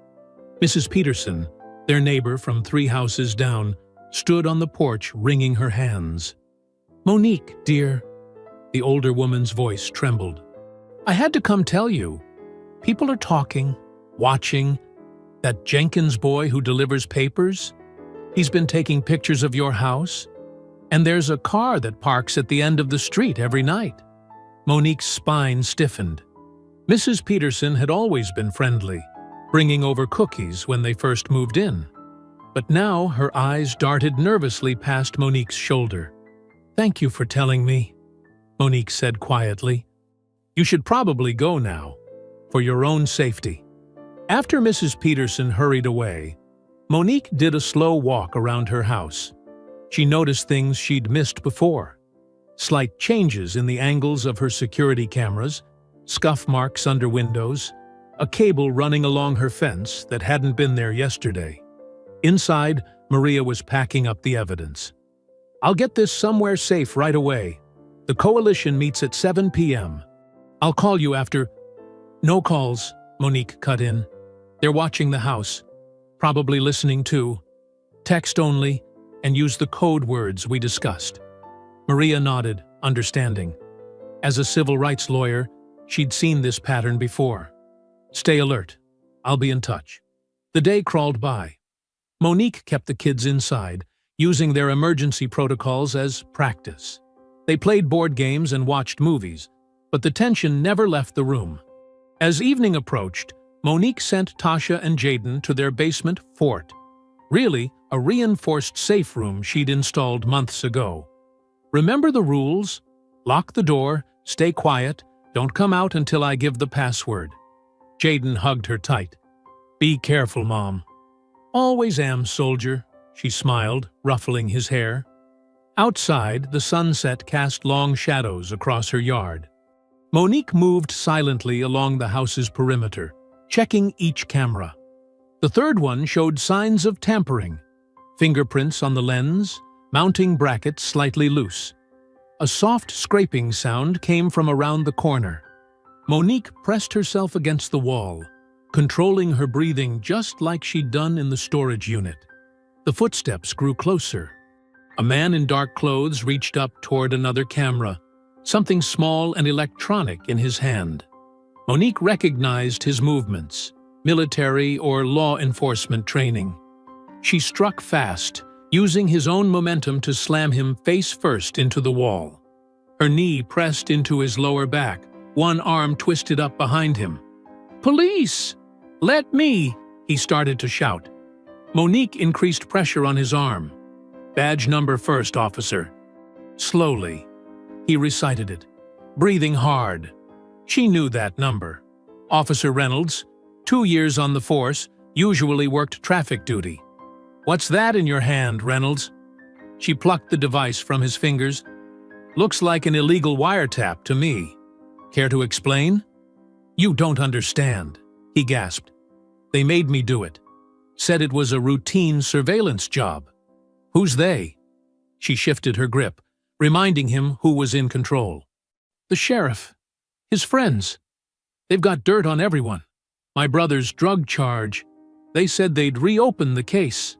Mrs. Peterson, their neighbor from 3 houses down, stood on the porch wringing her hands. "Monique, dear," the older woman's voice trembled. "I had to come tell you. People are talking, watching. That Jenkins boy who delivers papers, he's been taking pictures of your house. And there's a car that parks at the end of the street every night." Monique's spine stiffened. Mrs. Peterson had always been friendly, bringing over cookies when they first moved in. But now her eyes darted nervously past Monique's shoulder. "Thank you for telling me," Monique said quietly. "You should probably go now, for your own safety." After Mrs. Peterson hurried away, Monique did a slow walk around her house. She noticed things she'd missed before. Slight changes in the angles of her security cameras, scuff marks under windows, a cable running along her fence that hadn't been there yesterday. Inside, Maria was packing up the evidence. "I'll get this somewhere safe right away. The coalition meets at 7 p.m. I'll call you after—" "No calls," Monique cut in. "They're watching the house, probably listening too. Text only, and use the code words we discussed." Maria nodded, understanding. As a civil rights lawyer, she'd seen this pattern before. "Stay alert. I'll be in touch." The day crawled by. Monique kept the kids inside, using their emergency protocols as practice. They played board games and watched movies, but the tension never left the room. As evening approached, Monique sent Tasha and Jaden to their basement fort. Really, a reinforced safe room she'd installed months ago. Remember the rules? Lock the door, stay quiet, don't come out until I give the password. Jaden hugged her tight. Be careful, Mom. Always am, soldier, she smiled, ruffling his hair. Outside, the sunset cast long shadows across her yard. Monique moved silently along the house's perimeter, checking each camera. The third one showed signs of tampering. Fingerprints on the lens, mounting brackets slightly loose. A soft scraping sound came from around the corner. Monique pressed herself against the wall, controlling her breathing just like she'd done in the storage unit. The footsteps grew closer. A man in dark clothes reached up toward another camera, something small and electronic in his hand. Monique recognized his movements, military or law enforcement training. She struck fast, using his own momentum to slam him face first into the wall. Her knee pressed into his lower back, one arm twisted up behind him. "Police! Let me!" he started to shout. Monique increased pressure on his arm. "Badge number first, officer." Slowly, he recited it, breathing hard. She knew that number. Officer Reynolds, 2 years on the force, usually worked traffic duty. "What's that in your hand, Reynolds?" She plucked the device from his fingers. "Looks like an illegal wiretap to me. Care to explain?" "You don't understand," he gasped. "They made me do it. Said it was a routine surveillance job." "Who's they?" She shifted her grip, reminding him who was in control. "The sheriff. His friends. They've got dirt on everyone. My brother's drug charge. They said they'd reopen the case."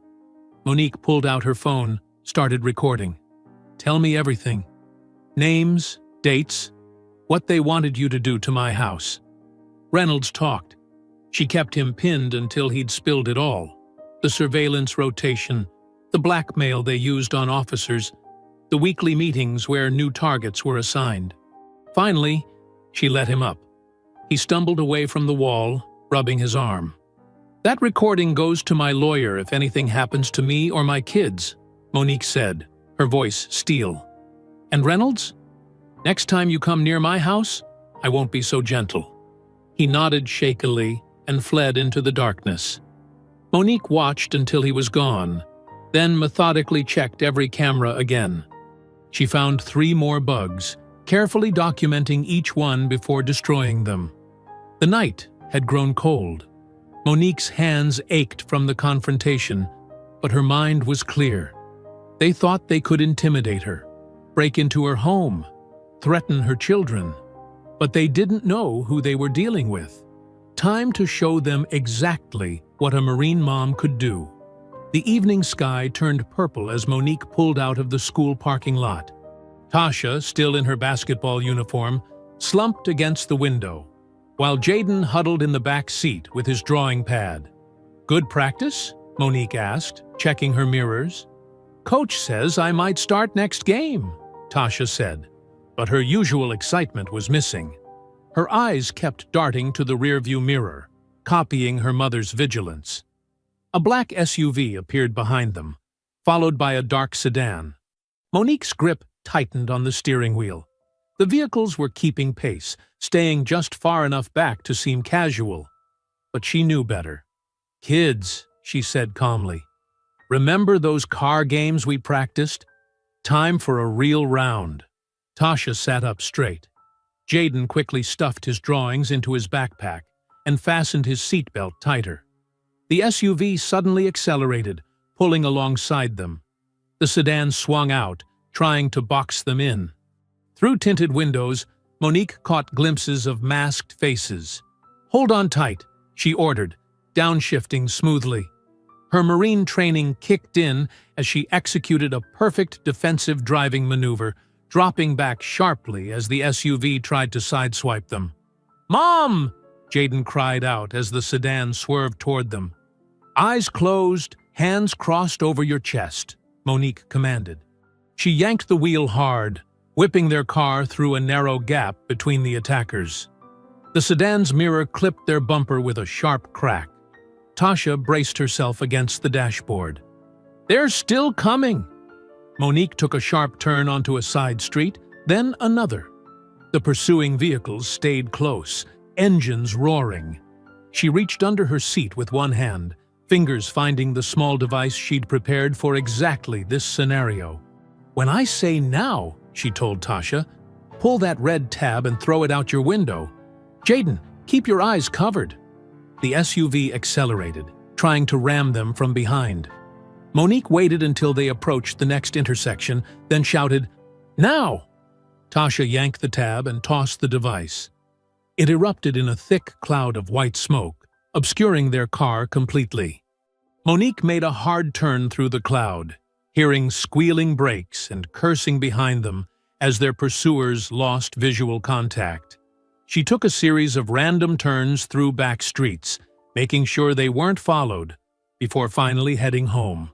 Monique pulled out her phone, started recording. "Tell me everything. Names, dates, what they wanted you to do to my house." Reynolds talked. She kept him pinned until he'd spilled it all. The surveillance rotation, the blackmail they used on officers, the weekly meetings where new targets were assigned. Finally, she let him up. He stumbled away from the wall, rubbing his arm. "That recording goes to my lawyer if anything happens to me or my kids," Monique said, her voice steel. "And Reynolds? Next time you come near my house, I won't be so gentle." He nodded shakily and fled into the darkness. Monique watched until he was gone, then methodically checked every camera again. She found 3 more bugs, carefully documenting each one before destroying them. The night had grown cold. Monique's hands ached from the confrontation, but her mind was clear. They thought they could intimidate her, break into her home, threaten her children. But they didn't know who they were dealing with. Time to show them exactly what a Marine mom could do. The evening sky turned purple as Monique pulled out of the school parking lot. Tasha, still in her basketball uniform, slumped against the window, while Jaden huddled in the back seat with his drawing pad. "Good practice?" Monique asked, checking her mirrors. "Coach says I might start next game," Tasha said, but her usual excitement was missing. Her eyes kept darting to the rearview mirror, copying her mother's vigilance. A black SUV appeared behind them, followed by a dark sedan. Monique's grip tightened on the steering wheel. The vehicles were keeping pace, staying just far enough back to seem casual. But she knew better. "Kids," she said calmly, "remember those car games we practiced? Time for a real round." Tasha sat up straight. Jaden quickly stuffed his drawings into his backpack and fastened his seatbelt tighter. The SUV suddenly accelerated, pulling alongside them. The sedan swung out, trying to box them in. Through tinted windows, Monique caught glimpses of masked faces. "Hold on tight," she ordered, downshifting smoothly. Her Marine training kicked in as she executed a perfect defensive driving maneuver, dropping back sharply as the SUV tried to sideswipe them. "Mom!" Jaden cried out as the sedan swerved toward them. Eyes closed, hands crossed over your chest," Monique commanded. She yanked the wheel hard, whipping their car through a narrow gap between the attackers. The sedan's mirror clipped their bumper with a sharp crack. Tasha braced herself against the dashboard. "They're still coming!" Monique took a sharp turn onto a side street, then another. The pursuing vehicles stayed close, engines roaring. She reached under her seat with one hand, fingers finding the small device she'd prepared for exactly this scenario. "When I say now," she told Tasha, "pull that red tab and throw it out your window. Jaden, keep your eyes covered." The SUV accelerated, trying to ram them from behind. Monique waited until they approached the next intersection, then shouted, "Now!" Tasha yanked the tab and tossed the device. It erupted in a thick cloud of white smoke, obscuring their car completely. Monique made a hard turn through the cloud, hearing squealing brakes and cursing behind them as their pursuers lost visual contact. She took a series of random turns through back streets, making sure they weren't followed, before finally heading home.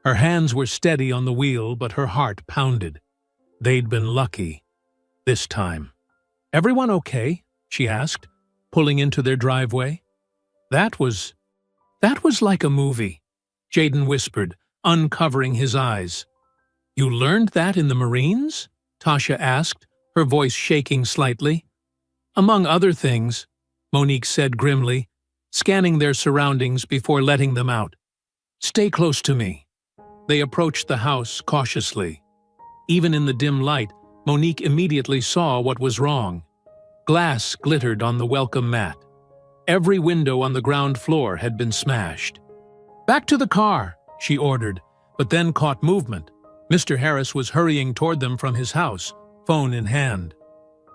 Her hands were steady on the wheel, but her heart pounded. They'd been lucky. This time. "Everyone okay?" she asked, pulling into their driveway. That was like a movie," Jaden whispered, uncovering his eyes. "You learned that in the Marines?" Tasha asked, her voice shaking slightly. "Among other things," Monique said grimly, scanning their surroundings before letting them out. "Stay close to me." They approached the house cautiously. Even in the dim light, Monique immediately saw what was wrong. Glass glittered on the welcome mat. Every window on the ground floor had been smashed. "Back to the car," she ordered, but then caught movement. Mr. Harris was hurrying toward them from his house, phone in hand.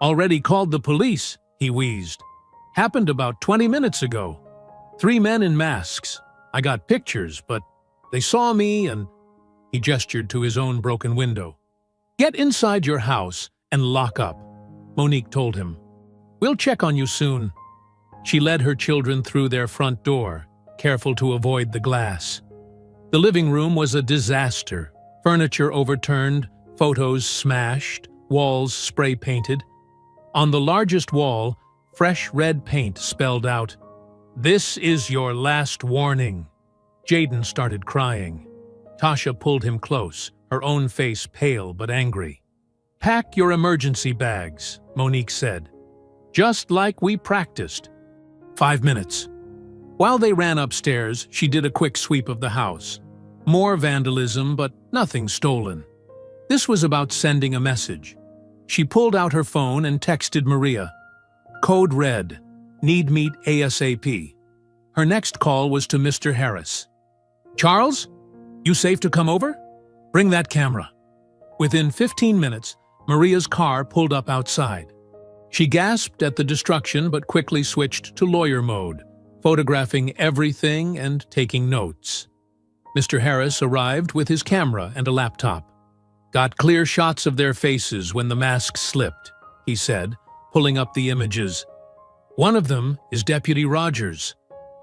"Already called the police," he wheezed. "Happened about 20 minutes ago. 3 men in masks. I got pictures, but they saw me and—" He gestured to his own broken window. "Get inside your house and lock up," Monique told him. "We'll check on you soon." She led her children through their front door, careful to avoid the glass. The living room was a disaster. Furniture overturned, photos smashed, walls spray-painted. On the largest wall, fresh red paint spelled out, "This is your last warning." Jaden started crying. Tasha pulled him close, her own face pale but angry. "Pack your emergency bags," Monique said. "Just like we practiced." 5 minutes. While they ran upstairs, she did a quick sweep of the house. More vandalism, but nothing stolen. This was about sending a message. She pulled out her phone and texted Maria. Code red. Need meet ASAP. Her next call was to Mr. Harris. "Charles? You safe to come over? Bring that camera." Within 15 minutes, Maria's car pulled up outside. She gasped at the destruction but quickly switched to lawyer mode, photographing everything and taking notes. Mr. Harris arrived with his camera and a laptop. "Got clear shots of their faces when the masks slipped," he said, pulling up the images. "One of them is Deputy Rogers.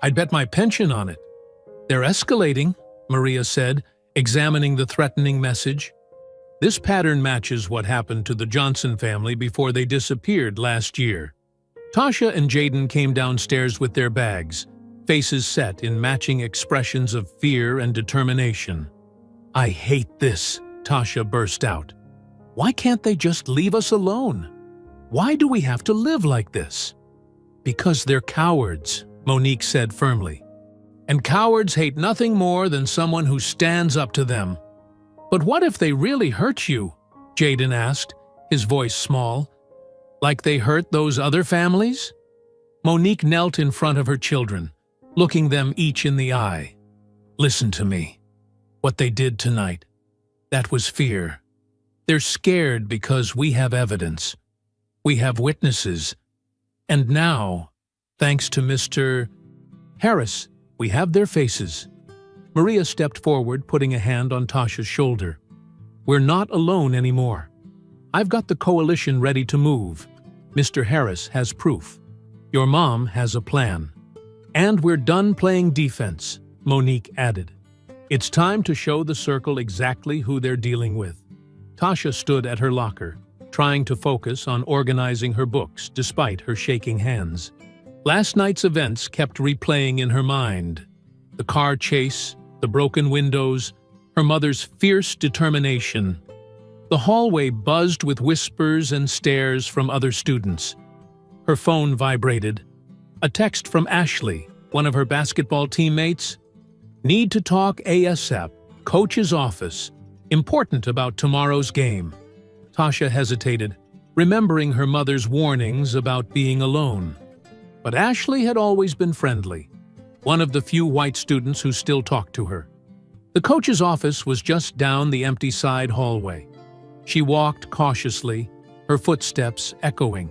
I'd bet my pension on it." "They're escalating," Maria said, examining the threatening message. This pattern matches what happened to the Johnson family before they disappeared last year. Tasha and Jaden came downstairs with their bags, faces set in matching expressions of fear and determination. "I hate this," Tasha burst out. "Why can't they just leave us alone? Why do we have to live like this?" "Because they're cowards," Monique said firmly. "And cowards hate nothing more than someone who stands up to them." "But what if they really hurt you?" Jaden asked, his voice small. "Like they hurt those other families?" Monique knelt in front of her children, looking them each in the eye. "Listen to me. What they did tonight, that was fear. They're scared because we have evidence. We have witnesses. And now, thanks to Mr. Harris, we have their faces." Maria stepped forward, putting a hand on Tasha's shoulder. "We're not alone anymore. I've got the coalition ready to move. Mr. Harris has proof. Your mom has a plan. And we're done playing defense," Monique added. It's time to show the circle exactly who they're dealing with. Tasha stood at her locker, trying to focus on organizing her books despite her shaking hands. Last night's events kept replaying in her mind. The car chase, the broken windows, her mother's fierce determination. The hallway buzzed with whispers and stares from other students. Her phone vibrated. A text from Ashley, one of her basketball teammates. "Need to talk ASAP. Coach's office. Important about tomorrow's game." Tasha hesitated, remembering her mother's warnings about being alone. But Ashley had always been friendly, one of the few white students who still talked to her. The coach's office was just down the empty side hallway. She walked cautiously, her footsteps echoing.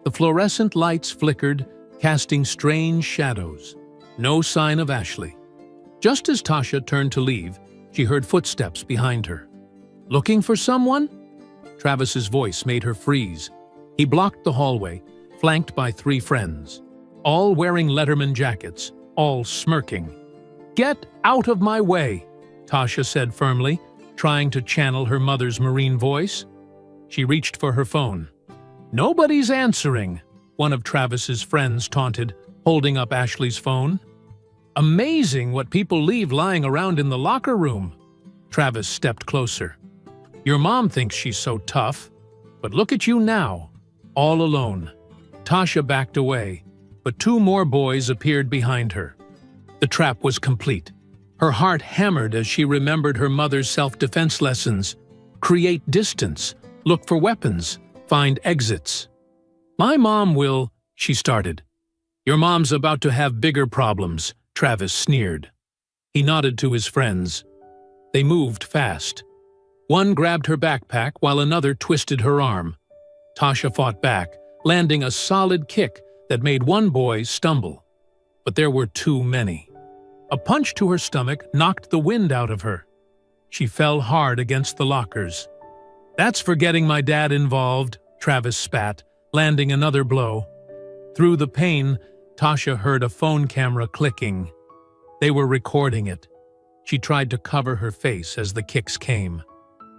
The fluorescent lights flickered, casting strange shadows. No sign of Ashley. Just as Tasha turned to leave, she heard footsteps behind her. "Looking for someone?" Travis's voice made her freeze. He blocked the hallway, flanked by 3 friends, all wearing Letterman jackets, all smirking. "Get out of my way," Tasha said firmly, trying to channel her mother's marine voice. She reached for her phone. "Nobody's answering," one of Travis's friends taunted, holding up Ashley's phone. "Amazing what people leave lying around in the locker room." Travis stepped closer. "Your mom thinks she's so tough, but look at you now, all alone." Tasha backed away, but 2 more boys appeared behind her. The trap was complete. Her heart hammered as she remembered her mother's self-defense lessons. Create distance, look for weapons, find exits. "My mom will," she started. "Your mom's about to have bigger problems," Travis sneered. He nodded to his friends. They moved fast. One grabbed her backpack while another twisted her arm. Tasha fought back, landing a solid kick that made one boy stumble. But there were too many. A punch to her stomach knocked the wind out of her. She fell hard against the lockers. "That's for getting my dad involved," Travis spat, landing another blow. Through the pain, Tasha heard a phone camera clicking. They were recording it. She tried to cover her face as the kicks came.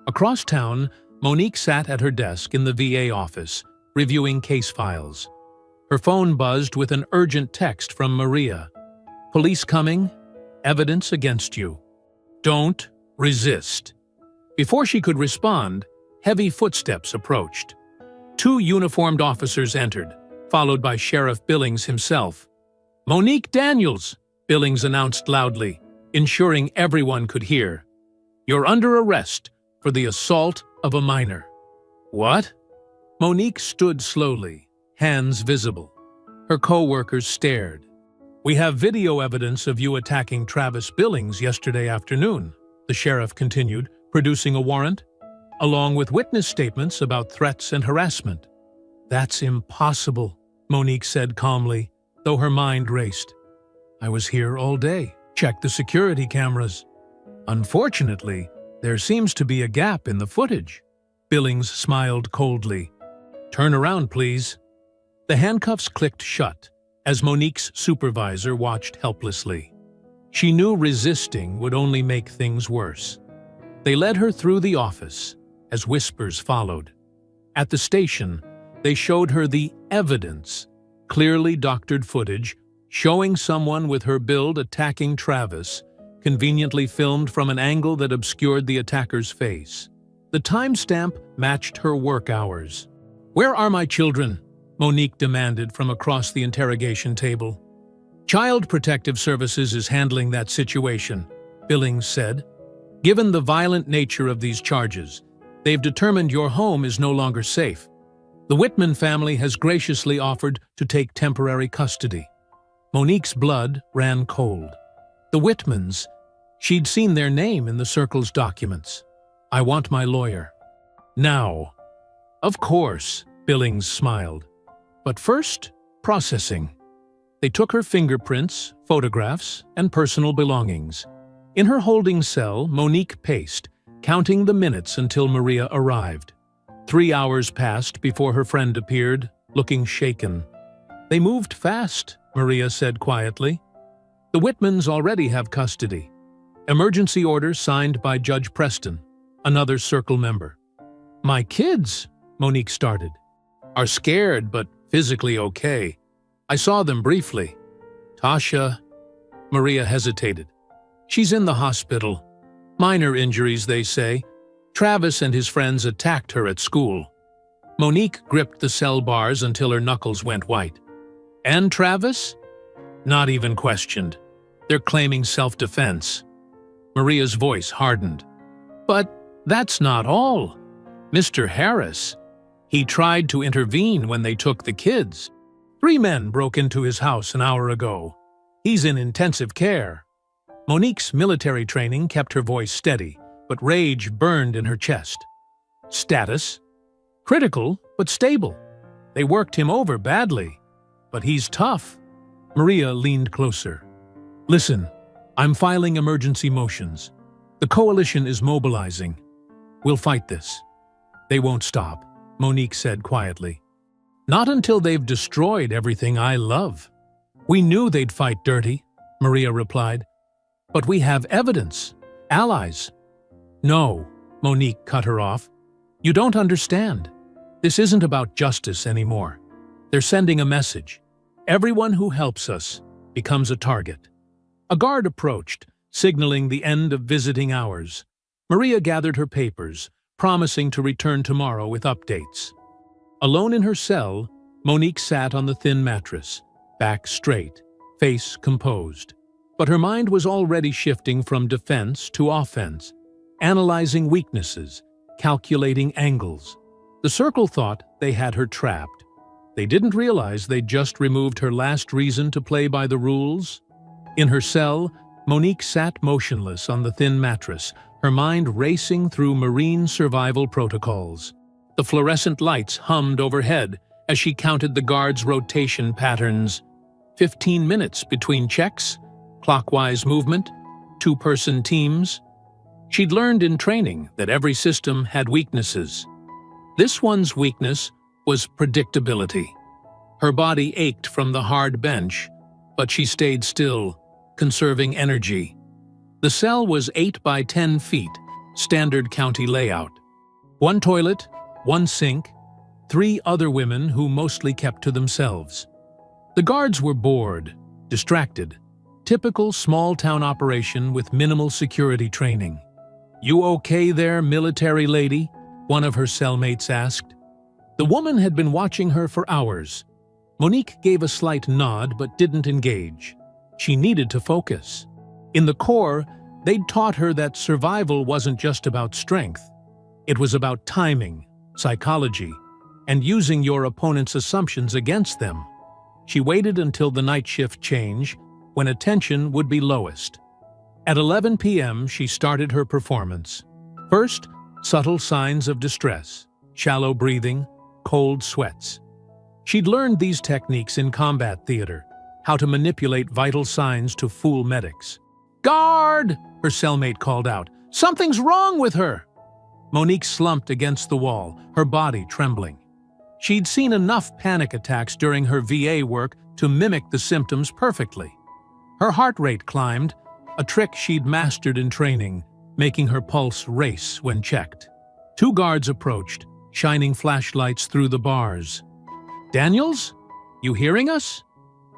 Across town, Monique sat at her desk in the VA office, reviewing case files. Her phone buzzed with an urgent text from Maria. "Police coming. Evidence against you. Don't resist." Before she could respond, heavy footsteps approached. 2 uniformed officers entered, followed by Sheriff Billings himself. "Monique Daniels," Billings announced loudly, ensuring everyone could hear. "You're under arrest for the assault of a minor." "What?" Monique stood slowly, hands visible. Her co-workers stared. "We have video evidence of you attacking Travis Billings yesterday afternoon," the sheriff continued, producing a warrant, along with witness statements about threats and harassment. "That's impossible," Monique said calmly, though her mind raced. "I was here all day, checked the security cameras. Unfortunately, there seems to be a gap in the footage." Billings smiled coldly. "Turn around, please." The handcuffs clicked shut as Monique's supervisor watched helplessly. She knew resisting would only make things worse. They led her through the office as whispers followed. At the station, they showed her the evidence, clearly doctored footage showing someone with her build attacking Travis, conveniently filmed from an angle that obscured the attacker's face. The timestamp matched her work hours. "Where are my children?" Monique demanded from across the interrogation table. "Child Protective Services is handling that situation," Billings said. "Given the violent nature of these charges, they've determined your home is no longer safe. The Whitman family has graciously offered to take temporary custody." Monique's blood ran cold. The Whitmans, she'd seen their name in the Circle's documents. "I want my lawyer. Now." "Of course," Billings smiled. "But first, processing." They took her fingerprints, photographs, and personal belongings. In her holding cell, Monique paced, counting the minutes until Maria arrived. 3 hours passed before her friend appeared, looking shaken. "They moved fast," Maria said quietly. "The Whitmans already have custody. Emergency order signed by Judge Preston, another Circle member. "My kids," Monique started, "are scared but physically okay. I saw them briefly." "Tasha," Maria hesitated. "She's in the hospital. Minor injuries, they say. Travis and his friends attacked her at school." Monique gripped the cell bars until her knuckles went white. "And Travis?" "Not even questioned. They're claiming self-defense." Maria's voice hardened. "But that's not all. Mr. Harris. He tried to intervene when they took the kids. 3 men broke into his house an hour ago. He's in intensive care." Monique's military training kept her voice steady, but rage burned in her chest. "Status? Critical, but stable. They worked him over badly. But he's tough." Maria leaned closer. "Listen, I'm filing emergency motions. The coalition is mobilizing. We'll fight this." "They won't stop," Monique said quietly. "Not until they've destroyed everything I love." "We knew they'd fight dirty," Maria replied. "But we have evidence. Allies." "No," Monique cut her off. "You don't understand. This isn't about justice anymore. They're sending a message. Everyone who helps us becomes a target." A guard approached, signaling the end of visiting hours. Maria gathered her papers, promising to return tomorrow with updates. Alone in her cell, Monique sat on the thin mattress, back straight, face composed. But her mind was already shifting from defense to offense, analyzing weaknesses, calculating angles. The Circle thought they had her trapped. They didn't realize they'd just removed her last reason to play by the rules. In her cell, Monique sat motionless on the thin mattress, her mind racing through marine survival protocols. The fluorescent lights hummed overhead as she counted the guards' rotation patterns. 15 minutes between checks, clockwise movement, 2-person teams. She'd learned in training that every system had weaknesses. This one's weakness was predictability. Her body ached from the hard bench, but she stayed still, conserving energy. The cell was 8 by 10 feet, standard county layout. 1 toilet, 1 sink, 3 other women who mostly kept to themselves. The guards were bored, distracted. Typical small-town operation with minimal security training. "You okay there, military lady?" one of her cellmates asked. The woman had been watching her for hours. Monique gave a slight nod but didn't engage. She needed to focus. In the Corps, they'd taught her that survival wasn't just about strength. It was about timing, psychology, and using your opponent's assumptions against them. She waited until the night shift change, when attention would be lowest. At 11 p.m., she started her performance. First, subtle signs of distress, shallow breathing, cold sweats. She'd learned these techniques in combat theater, how to manipulate vital signs to fool medics. "Guard!" her cellmate called out. "Something's wrong with her!" Monique slumped against the wall, her body trembling. She'd seen enough panic attacks during her VA work to mimic the symptoms perfectly. Her heart rate climbed, a trick she'd mastered in training, making her pulse race when checked. 2 guards approached, shining flashlights through the bars. "Daniels? You hearing us?"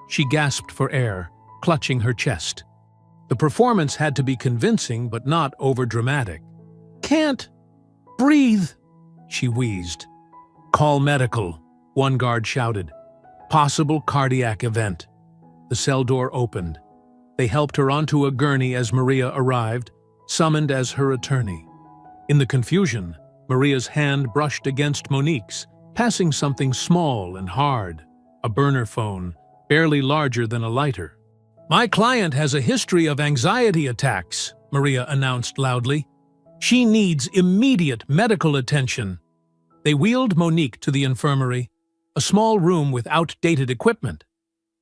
She gasped for air, clutching her chest. The performance had to be convincing but not overdramatic. "Can't breathe," she wheezed. "Call medical," one guard shouted. "Possible cardiac event." The cell door opened. They helped her onto a gurney as Maria arrived, summoned as her attorney. In the confusion, Maria's hand brushed against Monique's, passing something small and hard, a burner phone, barely larger than a lighter. "My client has a history of anxiety attacks," Maria announced loudly. "She needs immediate medical attention." They wheeled Monique to the infirmary, a small room with outdated equipment.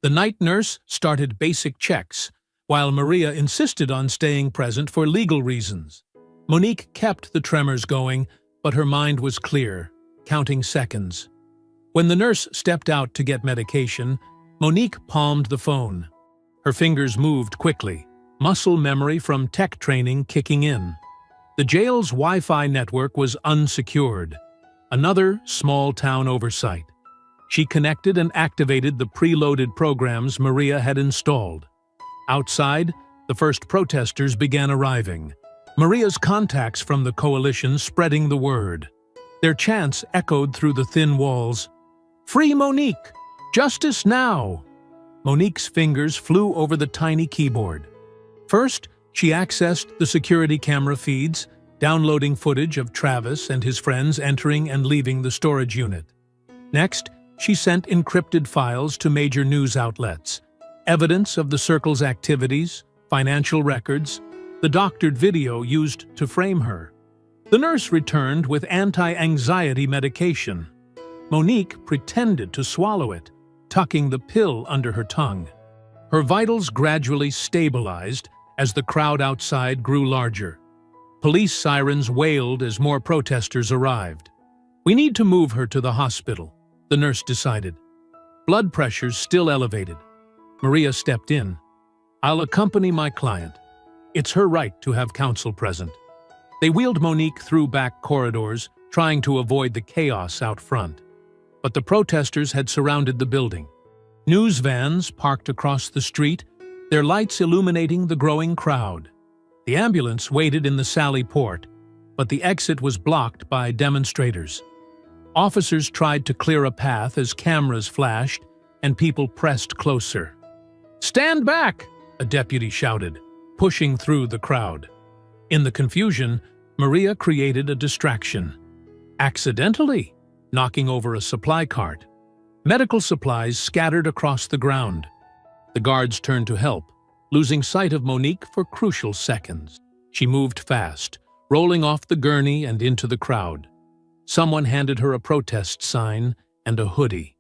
The night nurse started basic checks, while Maria insisted on staying present for legal reasons. Monique kept the tremors going, but her mind was clear, counting seconds. When the nurse stepped out to get medication, Monique palmed the phone. Her fingers moved quickly, muscle memory from tech training kicking in. The jail's Wi-Fi network was unsecured, another small-town oversight. She connected and activated the preloaded programs Maria had installed. Outside, the first protesters began arriving. Maria's contacts from the coalition spreading the word. Their chants echoed through the thin walls. "Free Monique! Justice now!" Monique's fingers flew over the tiny keyboard. First, she accessed the security camera feeds, downloading footage of Travis and his friends entering and leaving the storage unit. Next, she sent encrypted files to major news outlets, evidence of the circle's activities, financial records, the doctored video used to frame her. The nurse returned with anti-anxiety medication. Monique pretended to swallow it, tucking the pill under her tongue. Her vitals gradually stabilized as the crowd outside grew larger. Police sirens wailed as more protesters arrived. "We need to move her to the hospital," the nurse decided. Blood pressures still elevated. Maria stepped in. "I'll accompany my client. It's her right to have counsel present." They wheeled Monique through back corridors, trying to avoid the chaos out front. But the protesters had surrounded the building. News vans parked across the street, their lights illuminating the growing crowd. The ambulance waited in the Sally Port, but the exit was blocked by demonstrators. Officers tried to clear a path as cameras flashed and people pressed closer. "Stand back!" a deputy shouted, pushing through the crowd. In the confusion, Maria created a distraction. Accidentally, knocking over a supply cart. Medical supplies scattered across the ground. The guards turned to help, losing sight of Monique for crucial seconds. She moved fast, rolling off the gurney and into the crowd. Someone handed her a protest sign and a hoodie.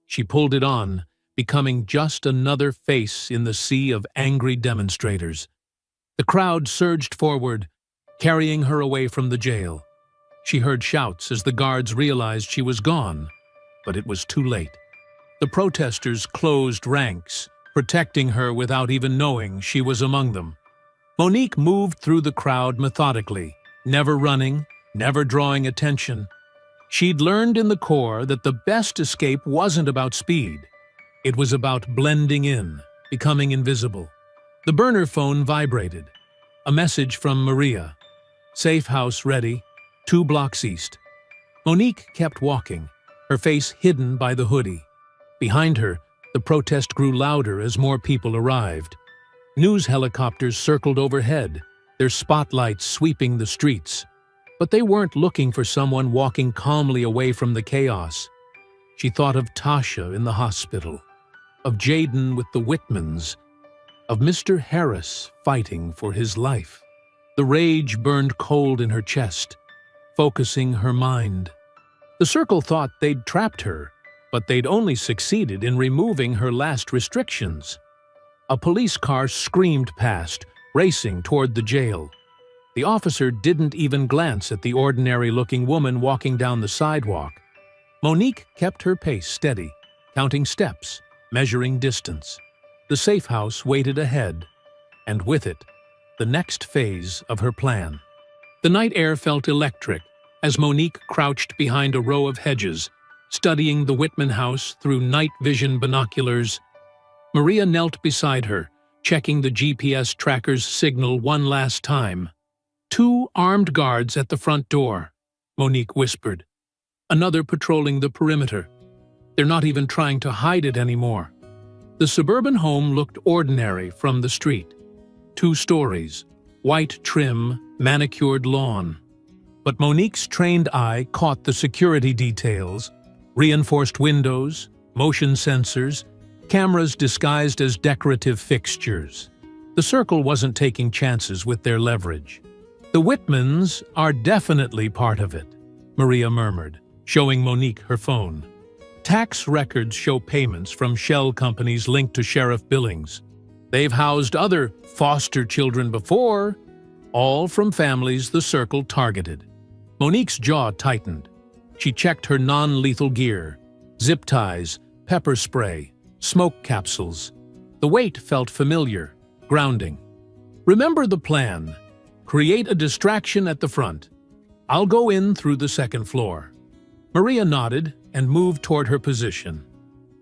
She pulled it on, becoming just another face in the sea of angry demonstrators. The crowd surged forward, carrying her away from the jail. She heard shouts as the guards realized she was gone, but it was too late. The protesters closed ranks, protecting her without even knowing she was among them. Monique moved through the crowd methodically, never running, never drawing attention. She'd learned in the Corps that the best escape wasn't about speed. It was about blending in, becoming invisible. The burner phone vibrated. A message from Maria. "Safe house ready, 2 blocks east." Monique kept walking, her face hidden by the hoodie. Behind her, the protest grew louder as more people arrived. News helicopters circled overhead, their spotlights sweeping the streets. But they weren't looking for someone walking calmly away from the chaos. She thought of Tasha in the hospital, of Jaden with the Whitmans, of Mr. Harris fighting for his life. The rage burned cold in her chest, focusing her mind. The circle thought they'd trapped her, but they'd only succeeded in removing her last restrictions. A police car screamed past, racing toward the jail. The officer didn't even glance at the ordinary-looking woman walking down the sidewalk. Monique kept her pace steady, counting steps, measuring distance. The safe house waited ahead, and with it, the next phase of her plan. The night air felt electric as Monique crouched behind a row of hedges, studying the Whitman house through night vision binoculars. Maria knelt beside her, checking the GPS tracker's signal one last time. 2 armed guards at the front door, Monique whispered. Another patrolling the perimeter. They're not even trying to hide it anymore. The suburban home looked ordinary from the street. 2 stories, white trim, manicured lawn. But Monique's trained eye caught the security details: reinforced windows, motion sensors, cameras disguised as decorative fixtures. The circle wasn't taking chances with their leverage. "The Whitmans are definitely part of it," Maria murmured, showing Monique her phone. Tax records show payments from shell companies linked to Sheriff Billings. They've housed other foster children before, all from families the circle targeted. Monique's jaw tightened. She checked her non-lethal gear: zip ties, pepper spray, smoke capsules. The weight felt familiar, grounding. Remember the plan. Create a distraction at the front. I'll go in through the second floor." Maria nodded and moved toward her position.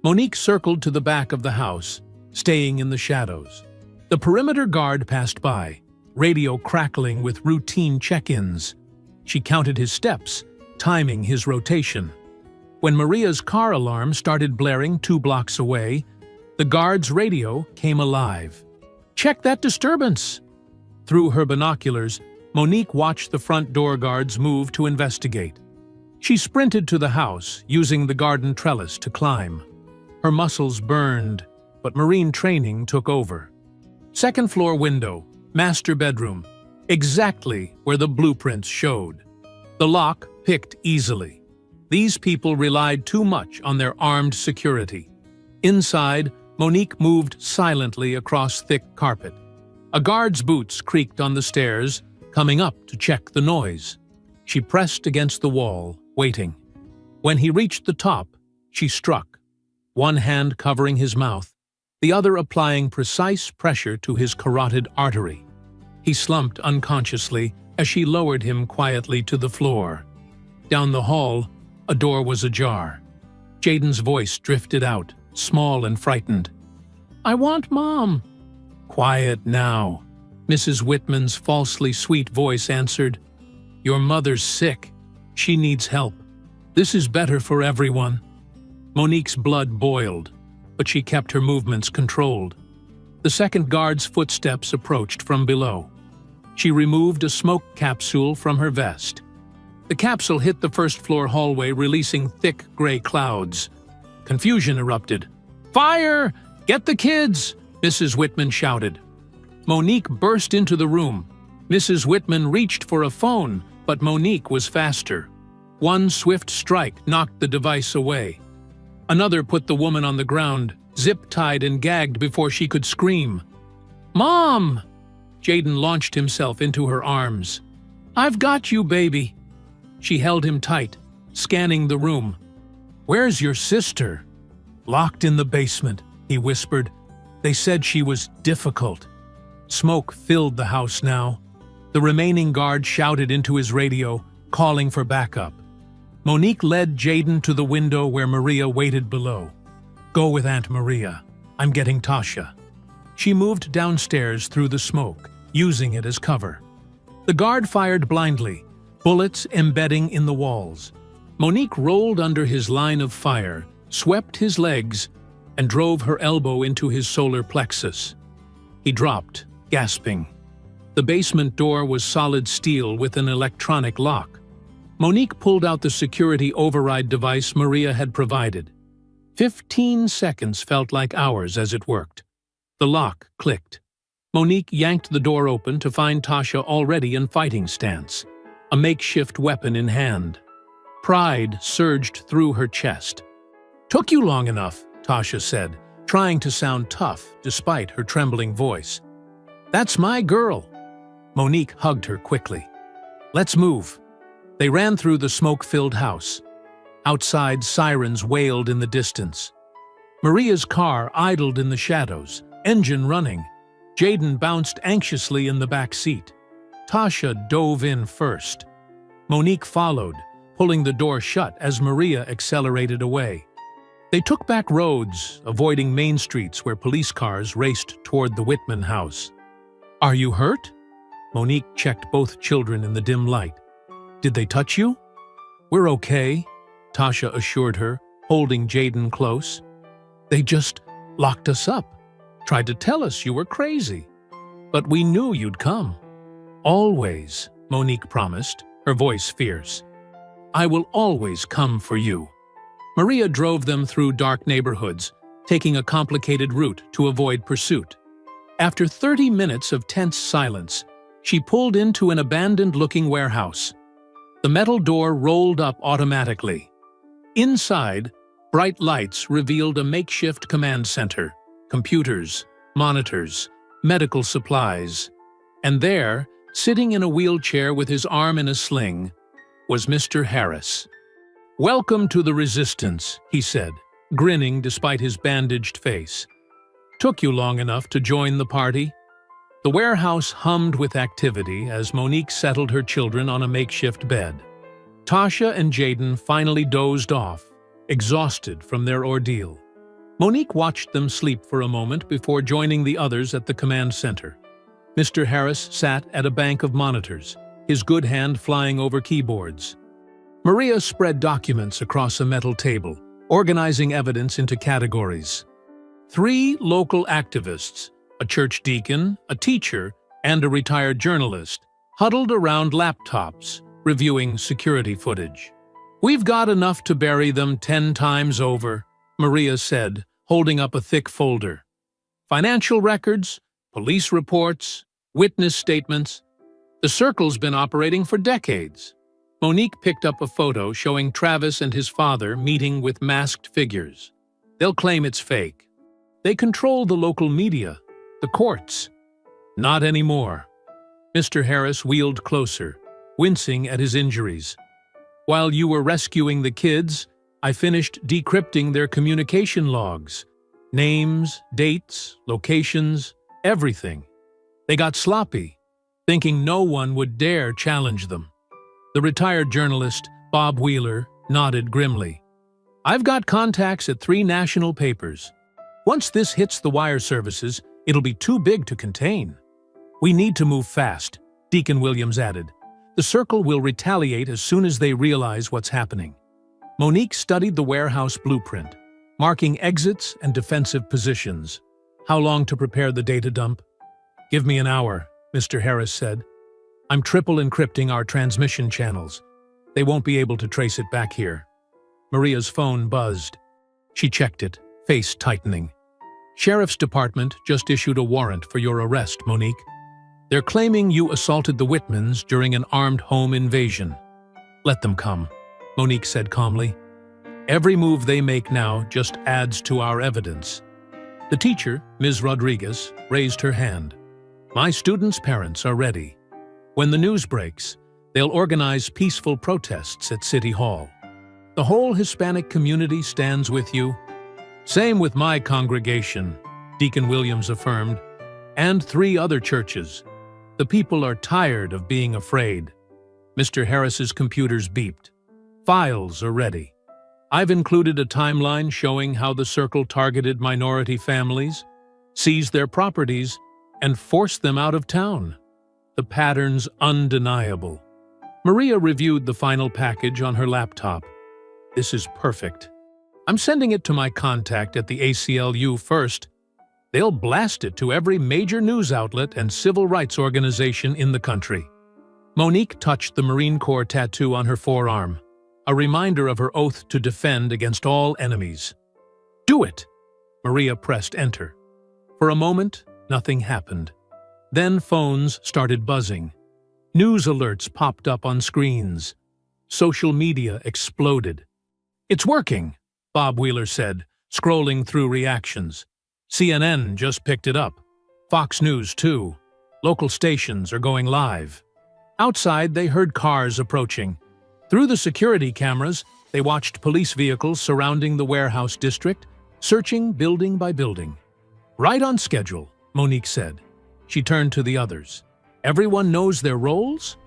Monique circled to the back of the house, staying in the shadows. The perimeter guard passed by, radio crackling with routine check-ins. She counted his steps, timing his rotation. When Maria's car alarm started blaring 2 blocks away, the guard's radio came alive. "Check that disturbance!" Through her binoculars, Monique watched the front door guards move to investigate. She sprinted to the house, using the garden trellis to climb. Her muscles burned, but marine training took over. Second floor window, master bedroom, exactly where the blueprints showed. The lock picked easily. These people relied too much on their armed security. Inside, Monique moved silently across thick carpet. A guard's boots creaked on the stairs, coming up to check the noise. She pressed against the wall, waiting. When he reached the top, she struck, one hand covering his mouth, the other applying precise pressure to his carotid artery. He slumped unconsciously as she lowered him quietly to the floor. Down the hall, a door was ajar. Jaden's voice drifted out, small and frightened. "I want Mom." "Quiet now," Mrs. Whitman's falsely sweet voice answered. "Your mother's sick. She needs help. This is better for everyone." Monique's blood boiled, but she kept her movements controlled. The second guard's footsteps approached from below. She removed a smoke capsule from her vest. The capsule hit the first-floor hallway, releasing thick gray clouds. Confusion erupted. "Fire! Get the kids!" Mrs. Whitman shouted. Monique burst into the room. Mrs. Whitman reached for a phone, but Monique was faster. One swift strike knocked the device away. Another put the woman on the ground, zip-tied and gagged before she could scream. "Mom!" Jaden launched himself into her arms. "I've got you, baby." She held him tight, scanning the room. "Where's your sister?" "Locked in the basement," he whispered. "They said she was difficult." Smoke filled the house now. The remaining guard shouted into his radio, calling for backup. Monique led Jaden to the window where Maria waited below. "Go with Aunt Maria. I'm getting Tasha." She moved downstairs through the smoke, using it as cover. The guard fired blindly, bullets embedding in the walls. Monique rolled under his line of fire, swept his legs, and drove her elbow into his solar plexus. He dropped, gasping. The basement door was solid steel with an electronic lock. Monique pulled out the security override device Maria had provided. 15 seconds felt like hours as it worked. The lock clicked. Monique yanked the door open to find Tasha already in fighting stance, a makeshift weapon in hand. Pride surged through her chest. "Took you long enough," Tasha said, trying to sound tough despite her trembling voice. "That's my girl." Monique hugged her quickly. "Let's move." They ran through the smoke-filled house. Outside, sirens wailed in the distance. Maria's car idled in the shadows, engine running. Jaden bounced anxiously in the back seat. Tasha dove in first. Monique followed, pulling the door shut as Maria accelerated away. They took back roads, avoiding main streets where police cars raced toward the Whitman house. "Are you hurt?" Monique checked both children in the dim light. "Did they touch you?" "We're okay," Tasha assured her, holding Jaden close. "They just locked us up, tried to tell us you were crazy. But we knew you'd come." "Always," Monique promised, her voice fierce. "I will always come for you." Maria drove them through dark neighborhoods, taking a complicated route to avoid pursuit. After 30 minutes of tense silence, she pulled into an abandoned-looking warehouse. The metal door rolled up automatically. Inside, bright lights revealed a makeshift command center, computers, monitors, medical supplies. And there, sitting in a wheelchair with his arm in a sling, was Mr. Harris. "Welcome to the Resistance," he said, grinning despite his bandaged face. "Took you long enough to join the party?" The warehouse hummed with activity as Monique settled her children on a makeshift bed. Tasha and Jaden finally dozed off, exhausted from their ordeal. Monique watched them sleep for a moment before joining the others at the command center. Mr. Harris sat at a bank of monitors, his good hand flying over keyboards. Maria spread documents across a metal table, organizing evidence into categories. 3 local activists, a church deacon, a teacher, and a retired journalist, huddled around laptops, reviewing security footage. "We've got enough to bury them 10 times over," Maria said, holding up a thick folder. "Financial records, police reports, witness statements. The circle's been operating for decades." Monique picked up a photo showing Travis and his father meeting with masked figures. "They'll claim it's fake. They control the local media, the courts." "Not anymore." Mr. Harris wheeled closer, wincing at his injuries. "While you were rescuing the kids, I finished decrypting their communication logs. Names, dates, locations, everything. They got sloppy, thinking no one would dare challenge them." The retired journalist, Bob Wheeler, nodded grimly. "I've got contacts at 3 national papers. Once this hits the wire services, it'll be too big to contain." "We need to move fast," Deacon Williams added. "The circle will retaliate as soon as they realize what's happening." Monique studied the warehouse blueprint, marking exits and defensive positions. "How long to prepare the data dump?" "Give me an hour," Mr. Harris said. "I'm triple encrypting our transmission channels. They won't be able to trace it back here." Maria's phone buzzed. She checked it, face tightening. "Sheriff's Department just issued a warrant for your arrest, Monique. They're claiming you assaulted the Whitmans during an armed home invasion." "Let them come," Monique said calmly. "Every move they make now just adds to our evidence." The teacher, Ms. Rodriguez, raised her hand. "My students' parents are ready. When the news breaks, they'll organize peaceful protests at City Hall. The whole Hispanic community stands with you." "Same with my congregation," Deacon Williams affirmed, "and 3 other churches. The people are tired of being afraid." Mr. Harris's computers beeped. "Files are ready. I've included a timeline showing how the circle targeted minority families, seized their properties, and forced them out of town. The pattern's undeniable." Maria reviewed the final package on her laptop. "This is perfect. I'm sending it to my contact at the ACLU first. They'll blast it to every major news outlet and civil rights organization in the country." Monique touched the Marine Corps tattoo on her forearm, a reminder of her oath to defend against all enemies. "Do it!" Maria pressed enter. For a moment, nothing happened. Then phones started buzzing. News alerts popped up on screens. Social media exploded. "It's working," Bob Wheeler said, scrolling through reactions. "CNN just picked it up. Fox News, too. Local stations are going live." Outside, they heard cars approaching. Through the security cameras, they watched police vehicles surrounding the warehouse district, searching building by building. "Right on schedule," Monique said. She turned to the others. "Everyone knows their roles?"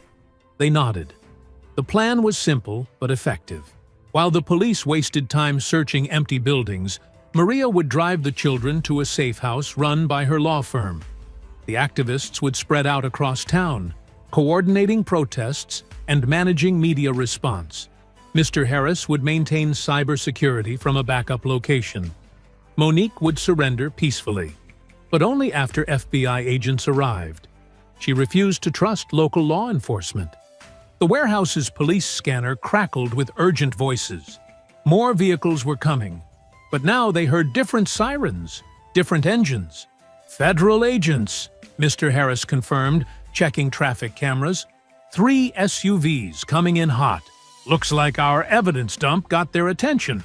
They nodded. The plan was simple but effective. While the police wasted time searching empty buildings, Maria would drive the children to a safe house run by her law firm. The activists would spread out across town, coordinating protests and managing media response. Mr. Harris would maintain cybersecurity from a backup location. Monique would surrender peacefully, but only after FBI agents arrived. She refused to trust local law enforcement. The warehouse's police scanner crackled with urgent voices. More vehicles were coming, but now they heard different sirens, different engines. "Federal agents," Mr. Harris confirmed, checking traffic cameras. 3 SUVs coming in hot. "Looks like our evidence dump got their attention."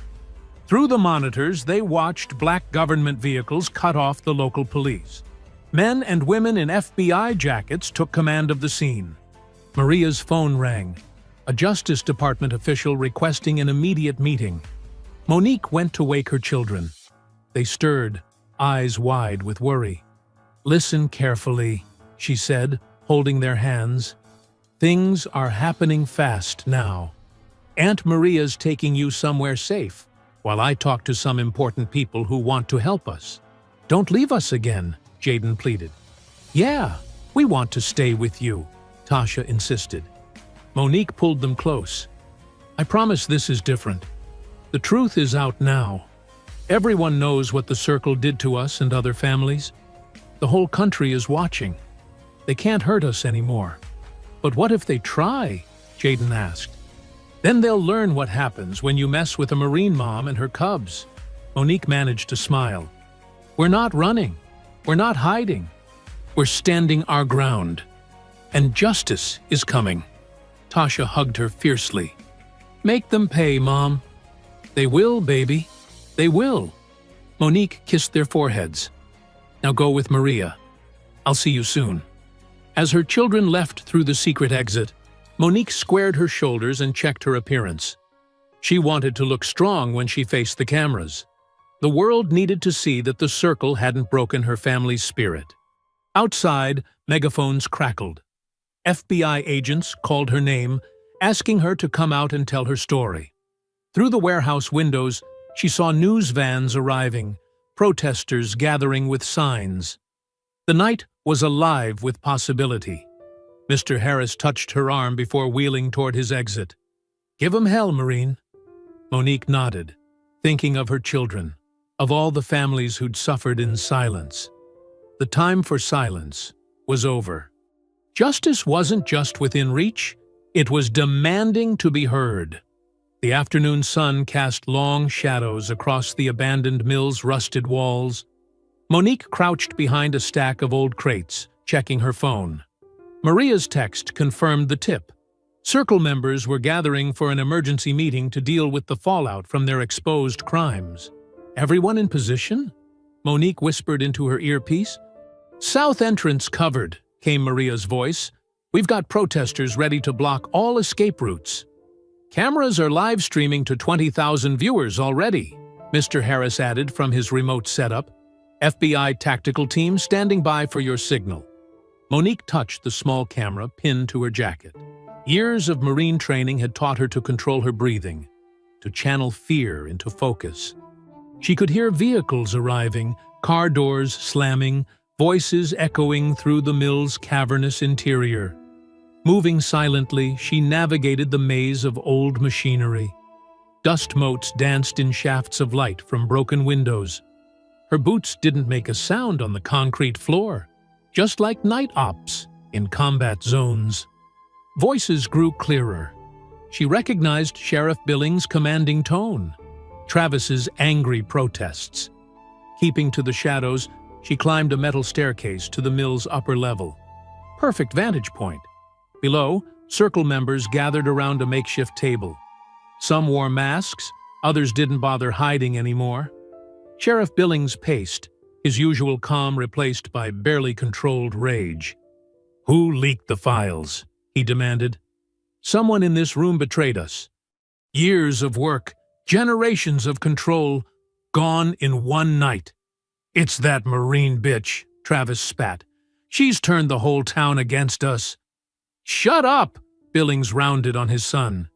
Through the monitors, they watched black government vehicles cut off the local police. Men and women in FBI jackets took command of the scene. Maria's phone rang, a Justice Department official requesting an immediate meeting. Monique went to wake her children. They stirred, eyes wide with worry. "Listen carefully," she said, holding their hands. "Things are happening fast now. Aunt Maria's taking you somewhere safe, while I talk to some important people who want to help us. Don't leave us again," Jaden pleaded. "Yeah, we want to stay with you," Tasha insisted. Monique pulled them close. "I promise this is different. The truth is out now. Everyone knows what the Circle did to us and other families. The whole country is watching. They can't hurt us anymore." "But what if they try?" Jaden asked. "Then they'll learn what happens when you mess with a Marine mom and her cubs." Monique managed to smile. "We're not running. We're not hiding. We're standing our ground. And justice is coming." Tasha hugged her fiercely. "Make them pay, Mom." "They will, baby. They will." Monique kissed their foreheads. "Now go with Maria. I'll see you soon." As her children left through the secret exit, Monique squared her shoulders and checked her appearance. She wanted to look strong when she faced the cameras. The world needed to see that the Circle hadn't broken her family's spirit. Outside, megaphones crackled. FBI agents called her name, asking her to come out and tell her story. Through the warehouse windows, she saw news vans arriving, protesters gathering with signs. The night was alive with possibility. Mr. Harris touched her arm before wheeling toward his exit. "Give 'em hell, Marine." Monique nodded, thinking of her children, of all the families who'd suffered in silence. The time for silence was over. Justice wasn't just within reach, it was demanding to be heard. The afternoon sun cast long shadows across the abandoned mill's rusted walls. Monique crouched behind a stack of old crates, checking her phone. Maria's text confirmed the tip. Circle members were gathering for an emergency meeting to deal with the fallout from their exposed crimes. "Everyone in position?" Monique whispered into her earpiece. "South entrance covered," came Maria's voice. "We've got protesters ready to block all escape routes." "Cameras are live streaming to 20,000 viewers already," Mr. Harris added from his remote setup. "FBI tactical team standing by for your signal." Monique touched the small camera pinned to her jacket. Years of Marine training had taught her to control her breathing, to channel fear into focus. She could hear vehicles arriving, car doors slamming, voices echoing through the mill's cavernous interior. Moving silently, she navigated the maze of old machinery. Dust motes danced in shafts of light from broken windows. Her boots didn't make a sound on the concrete floor, just like night ops in combat zones. Voices grew clearer. She recognized Sheriff Billings' commanding tone, Travis's angry protests. Keeping to the shadows, she climbed a metal staircase to the mill's upper level. Perfect vantage point. Below, Circle members gathered around a makeshift table. Some wore masks, others didn't bother hiding anymore. Sheriff Billings paced, his usual calm replaced by barely controlled rage. "Who leaked the files?" he demanded. "Someone in this room betrayed us. Years of work, generations of control, gone in one night." "It's that Marine bitch," Travis spat. "She's turned the whole town against us." "Shut up!" Billings rounded on his son.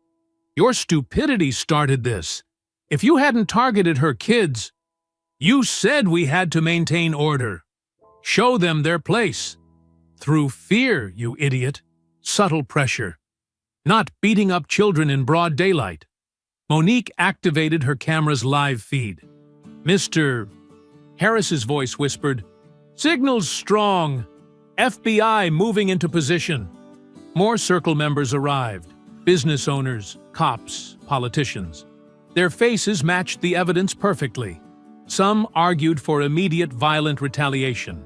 "Your stupidity started this. If you hadn't targeted her kids, you said we had to maintain order. Show them their place. Through fear, you idiot. Subtle pressure. Not beating up children in broad daylight." Monique activated her camera's live feed. "Mr. Harris's voice whispered, "Signal's strong. FBI moving into position." More Circle members arrived. Business owners, cops, politicians. Their faces matched the evidence perfectly. Some argued for immediate violent retaliation.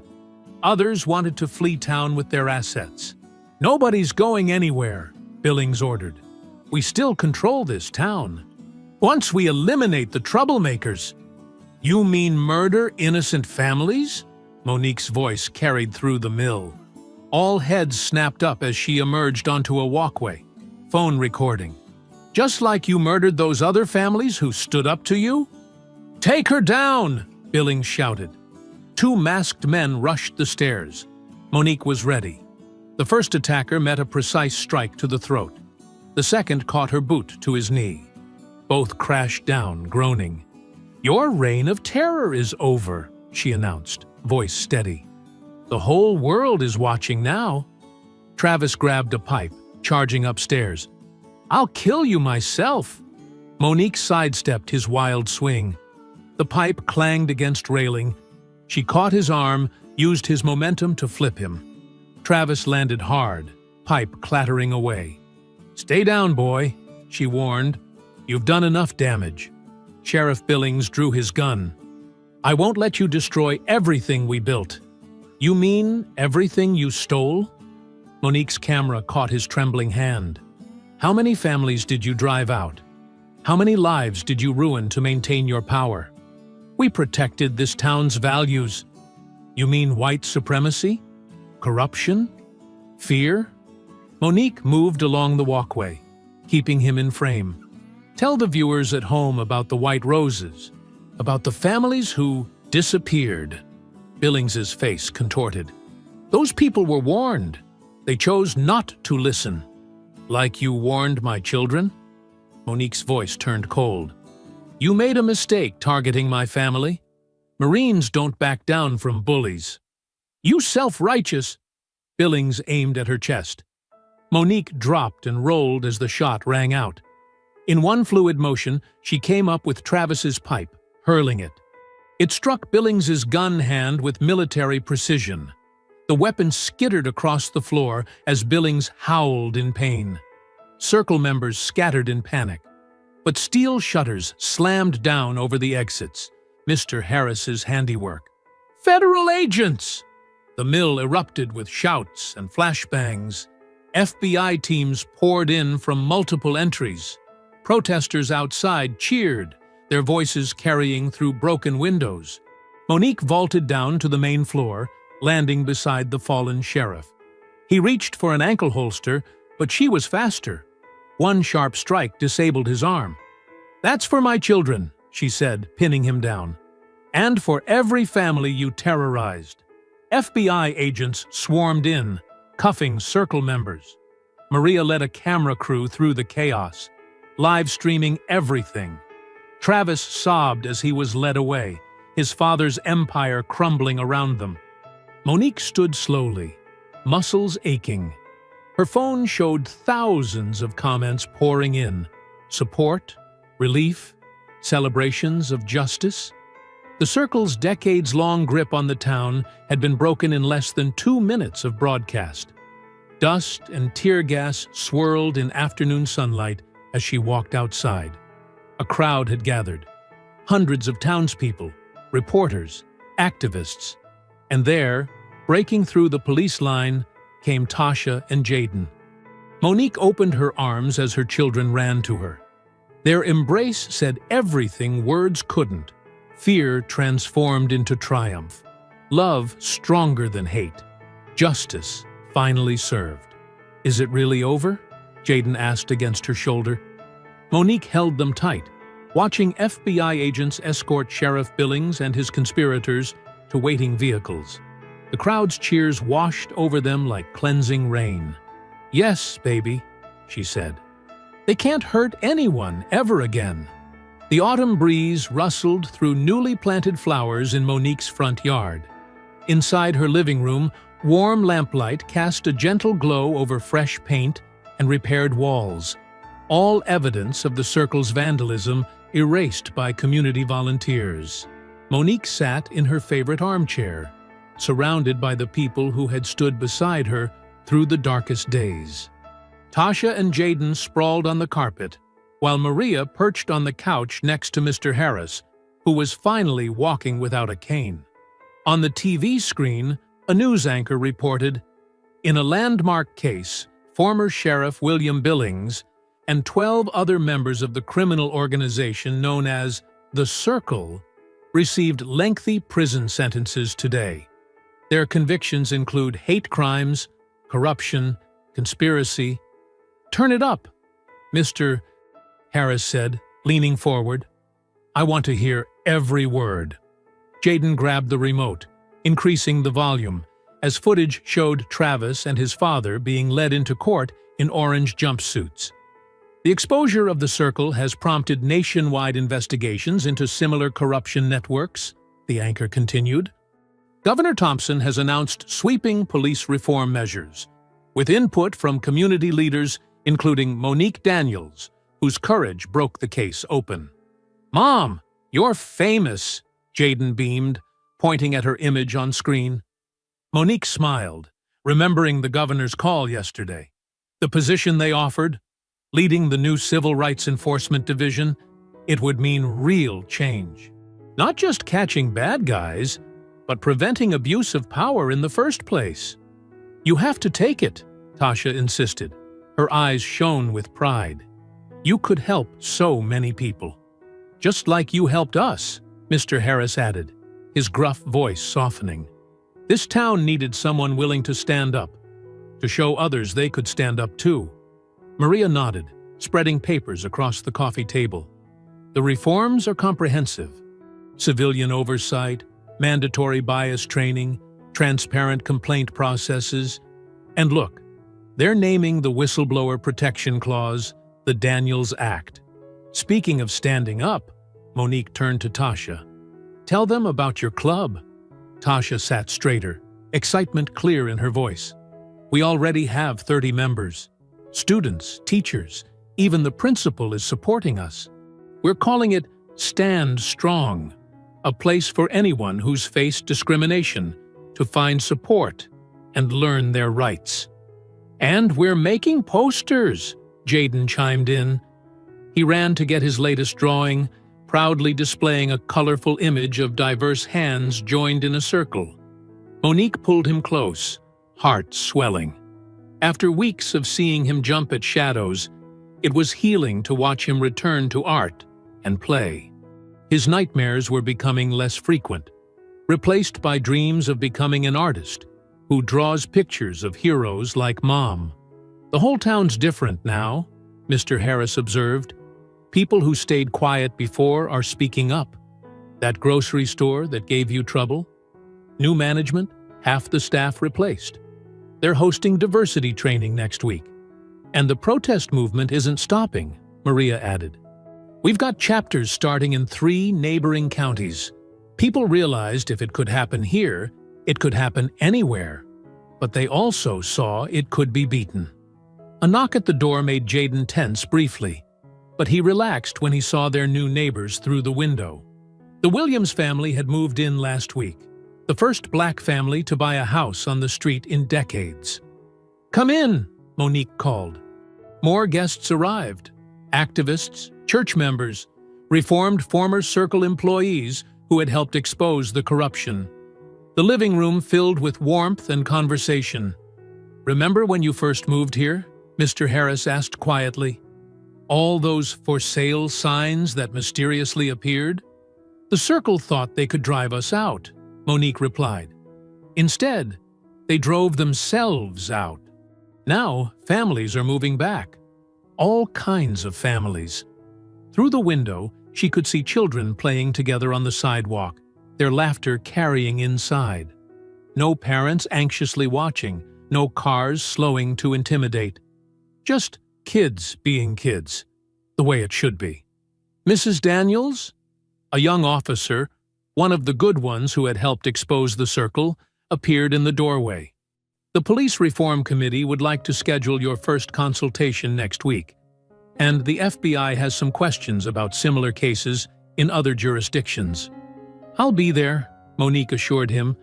Others wanted to flee town with their assets. "Nobody's going anywhere," Billings ordered. "We still control this town. Once we eliminate the troublemakers." "You mean murder innocent families?" Monique's voice carried through the mill. All heads snapped up as she emerged onto a walkway, phone recording. "Just like you murdered those other families who stood up to you?" "Take her down!" Billings shouted. Two masked men rushed the stairs. Monique was ready. The first attacker met a precise strike to the throat. The second caught her boot to his knee. Both crashed down, groaning. "Your reign of terror is over," she announced, voice steady. "The whole world is watching now." Travis grabbed a pipe, charging upstairs. "I'll kill you myself." Monique sidestepped his wild swing. The pipe clanged against railing. She caught his arm, used his momentum to flip him. Travis landed hard, pipe clattering away. "Stay down, boy," she warned. "You've done enough damage." Sheriff Billings drew his gun. "I won't let you destroy everything we built." "You mean everything you stole?" Monique's camera caught his trembling hand. "How many families did you drive out? How many lives did you ruin to maintain your power? We protected this town's values." "You mean white supremacy? Corruption? Fear?" Monique moved along the walkway, keeping him in frame. "Tell the viewers at home about the white roses, about the families who disappeared." Billings's face contorted. "Those people were warned. They chose not to listen." "Like you warned my children?" Monique's voice turned cold. "You made a mistake targeting my family. Marines don't back down from bullies." "You self-righteous!" Billings aimed at her chest. Monique dropped and rolled as the shot rang out. In one fluid motion, she came up with Travis's pipe, hurling it. It struck Billings's gun hand with military precision. The weapon skittered across the floor as Billings howled in pain. Circle members scattered in panic. But steel shutters slammed down over the exits, Mr. Harris's handiwork. "Federal agents!" The mill erupted with shouts and flashbangs. FBI teams poured in from multiple entries. Protesters outside cheered, their voices carrying through broken windows. Monique vaulted down to the main floor, landing beside the fallen sheriff. He reached for an ankle holster, but she was faster. One sharp strike disabled his arm. "That's for my children," she said, pinning him down. "And for every family you terrorized." FBI agents swarmed in, cuffing circle members. Maria led a camera crew through the chaos, live streaming everything. Travis sobbed as he was led away, his father's empire crumbling around them. Monique stood slowly, muscles aching. Her phone showed thousands of comments pouring in. Support, relief, celebrations of justice. The Circle's decades-long grip on the town had been broken in less than 2 minutes of broadcast. Dust and tear gas swirled in afternoon sunlight as she walked outside. A crowd had gathered. Hundreds of townspeople, reporters, activists. And there, breaking through the police line, came Tasha and Jaden. Monique opened her arms as her children ran to her. Their embrace said everything words couldn't. Fear transformed into triumph. Love stronger than hate. Justice finally served. "Is it really over?" Jaden asked against her shoulder. Monique held them tight, watching FBI agents escort Sheriff Billings and his conspirators to waiting vehicles. The crowd's cheers washed over them like cleansing rain. "Yes, baby," she said. "They can't hurt anyone ever again." The autumn breeze rustled through newly planted flowers in Monique's front yard. Inside her living room, warm lamplight cast a gentle glow over fresh paint and repaired walls, all evidence of the Circle's vandalism erased by community volunteers. Monique sat in her favorite armchair, surrounded by the people who had stood beside her through the darkest days. Tasha and Jaden sprawled on the carpet, while Maria perched on the couch next to Mr. Harris, who was finally walking without a cane. On the TV screen, a news anchor reported, "In a landmark case, former Sheriff William Billings and 12 other members of the criminal organization known as the Circle received lengthy prison sentences today. Their convictions include hate crimes, corruption, conspiracy." "Turn it up," Mr. Harris said, leaning forward. "I want to hear every word." Jaden grabbed the remote, increasing the volume, as footage showed Travis and his father being led into court in orange jumpsuits. The exposure of the circle has prompted nationwide investigations into similar corruption networks, the anchor continued. Governor Thompson has announced sweeping police reform measures, with input from community leaders including Monique Daniels, whose courage broke the case open. "Mom, you're famous," Jaden beamed, pointing at her image on screen. Monique smiled, remembering the governor's call yesterday. The position they offered, leading the new Civil Rights Enforcement Division, it would mean real change. Not just catching bad guys, but preventing abuse of power in the first place. "You have to take it," Tasha insisted. Her eyes shone with pride. "You could help so many people. Just like you helped us," Mr. Harris added, his gruff voice softening. This town needed someone willing to stand up, to show others they could stand up too. Maria nodded, spreading papers across the coffee table. The reforms are comprehensive. Civilian oversight, mandatory bias training, transparent complaint processes. And look, they're naming the Whistleblower Protection Clause the Daniels Act. Speaking of standing up, Monique turned to Tasha. "Tell them about your club." Tasha sat straighter, excitement clear in her voice. "We already have 30 members. Students, teachers, even the principal is supporting us. We're calling it Stand Strong, a place for anyone who's faced discrimination to find support and learn their rights." "And we're making posters," Jaden chimed in. He ran to get his latest drawing, proudly displaying a colorful image of diverse hands joined in a circle. Monique pulled him close, heart swelling. After weeks of seeing him jump at shadows, it was healing to watch him return to art and play. His nightmares were becoming less frequent, replaced by dreams of becoming an artist who draws pictures of heroes like Mom. "The whole town's different now," Mr. Harris observed. "People who stayed quiet before are speaking up. That grocery store that gave you trouble? New management, half the staff replaced. They're hosting diversity training next week. And the protest movement isn't stopping," Maria added. "We've got chapters starting in 3 neighboring counties. People realized if it could happen here, it could happen anywhere. But they also saw it could be beaten." A knock at the door made Jaden tense briefly, but he relaxed when he saw their new neighbors through the window. The Williams family had moved in last week, the first black family to buy a house on the street in decades. "Come in," Monique called. More guests arrived: activists, church members, reformed former Circle employees who had helped expose the corruption. The living room filled with warmth and conversation. "Remember when you first moved here?" Mr. Harris asked quietly. "All those for sale signs that mysteriously appeared?" "The Circle thought they could drive us out," Monique replied. "Instead, they drove themselves out. Now, families are moving back. All kinds of families." Through the window, she could see children playing together on the sidewalk, their laughter carrying inside. No parents anxiously watching, no cars slowing to intimidate. Just kids being kids, the way it should be. "Mrs. Daniels?" A young officer, one of the good ones who had helped expose the Circle, appeared in the doorway. "The Police Reform Committee would like to schedule your first consultation next week, and the FBI has some questions about similar cases in other jurisdictions." "I'll be there," Monique assured him,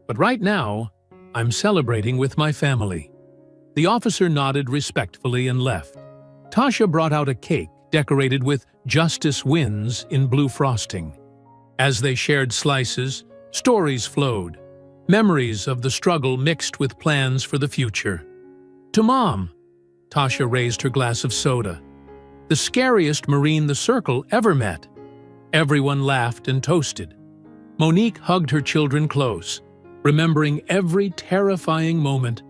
"but right now, I'm celebrating with my family." The officer nodded respectfully and left. Tasha brought out a cake decorated with "Justice Wins" in blue frosting. As they shared slices, stories flowed, memories of the struggle mixed with plans for the future. "To Mom," Tasha raised her glass of soda. "The scariest Marine the Circle ever met." Everyone laughed and toasted. Monique hugged her children close, remembering every terrifying moment,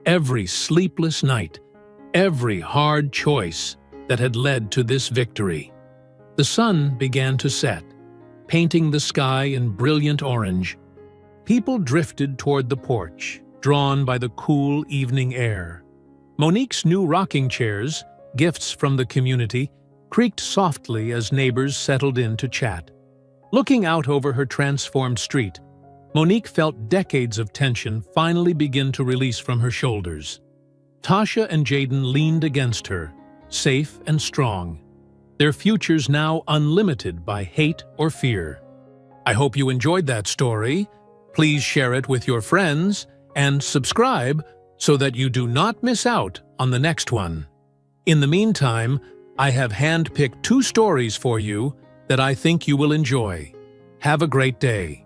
every sleepless night, every hard choice that had led to this victory. The sun began to set, painting the sky in brilliant orange. People drifted toward the porch, drawn by the cool evening air. Monique's new rocking chairs, gifts from the community, creaked softly as neighbors settled in to chat. Looking out over her transformed street, Monique felt decades of tension finally begin to release from her shoulders. Tasha and Jaden leaned against her, safe and strong, their futures now unlimited by hate or fear. I hope you enjoyed that story. Please share it with your friends and subscribe so that you do not miss out on the next one. In the meantime, I have handpicked 2 stories for you that I think you will enjoy. Have a great day.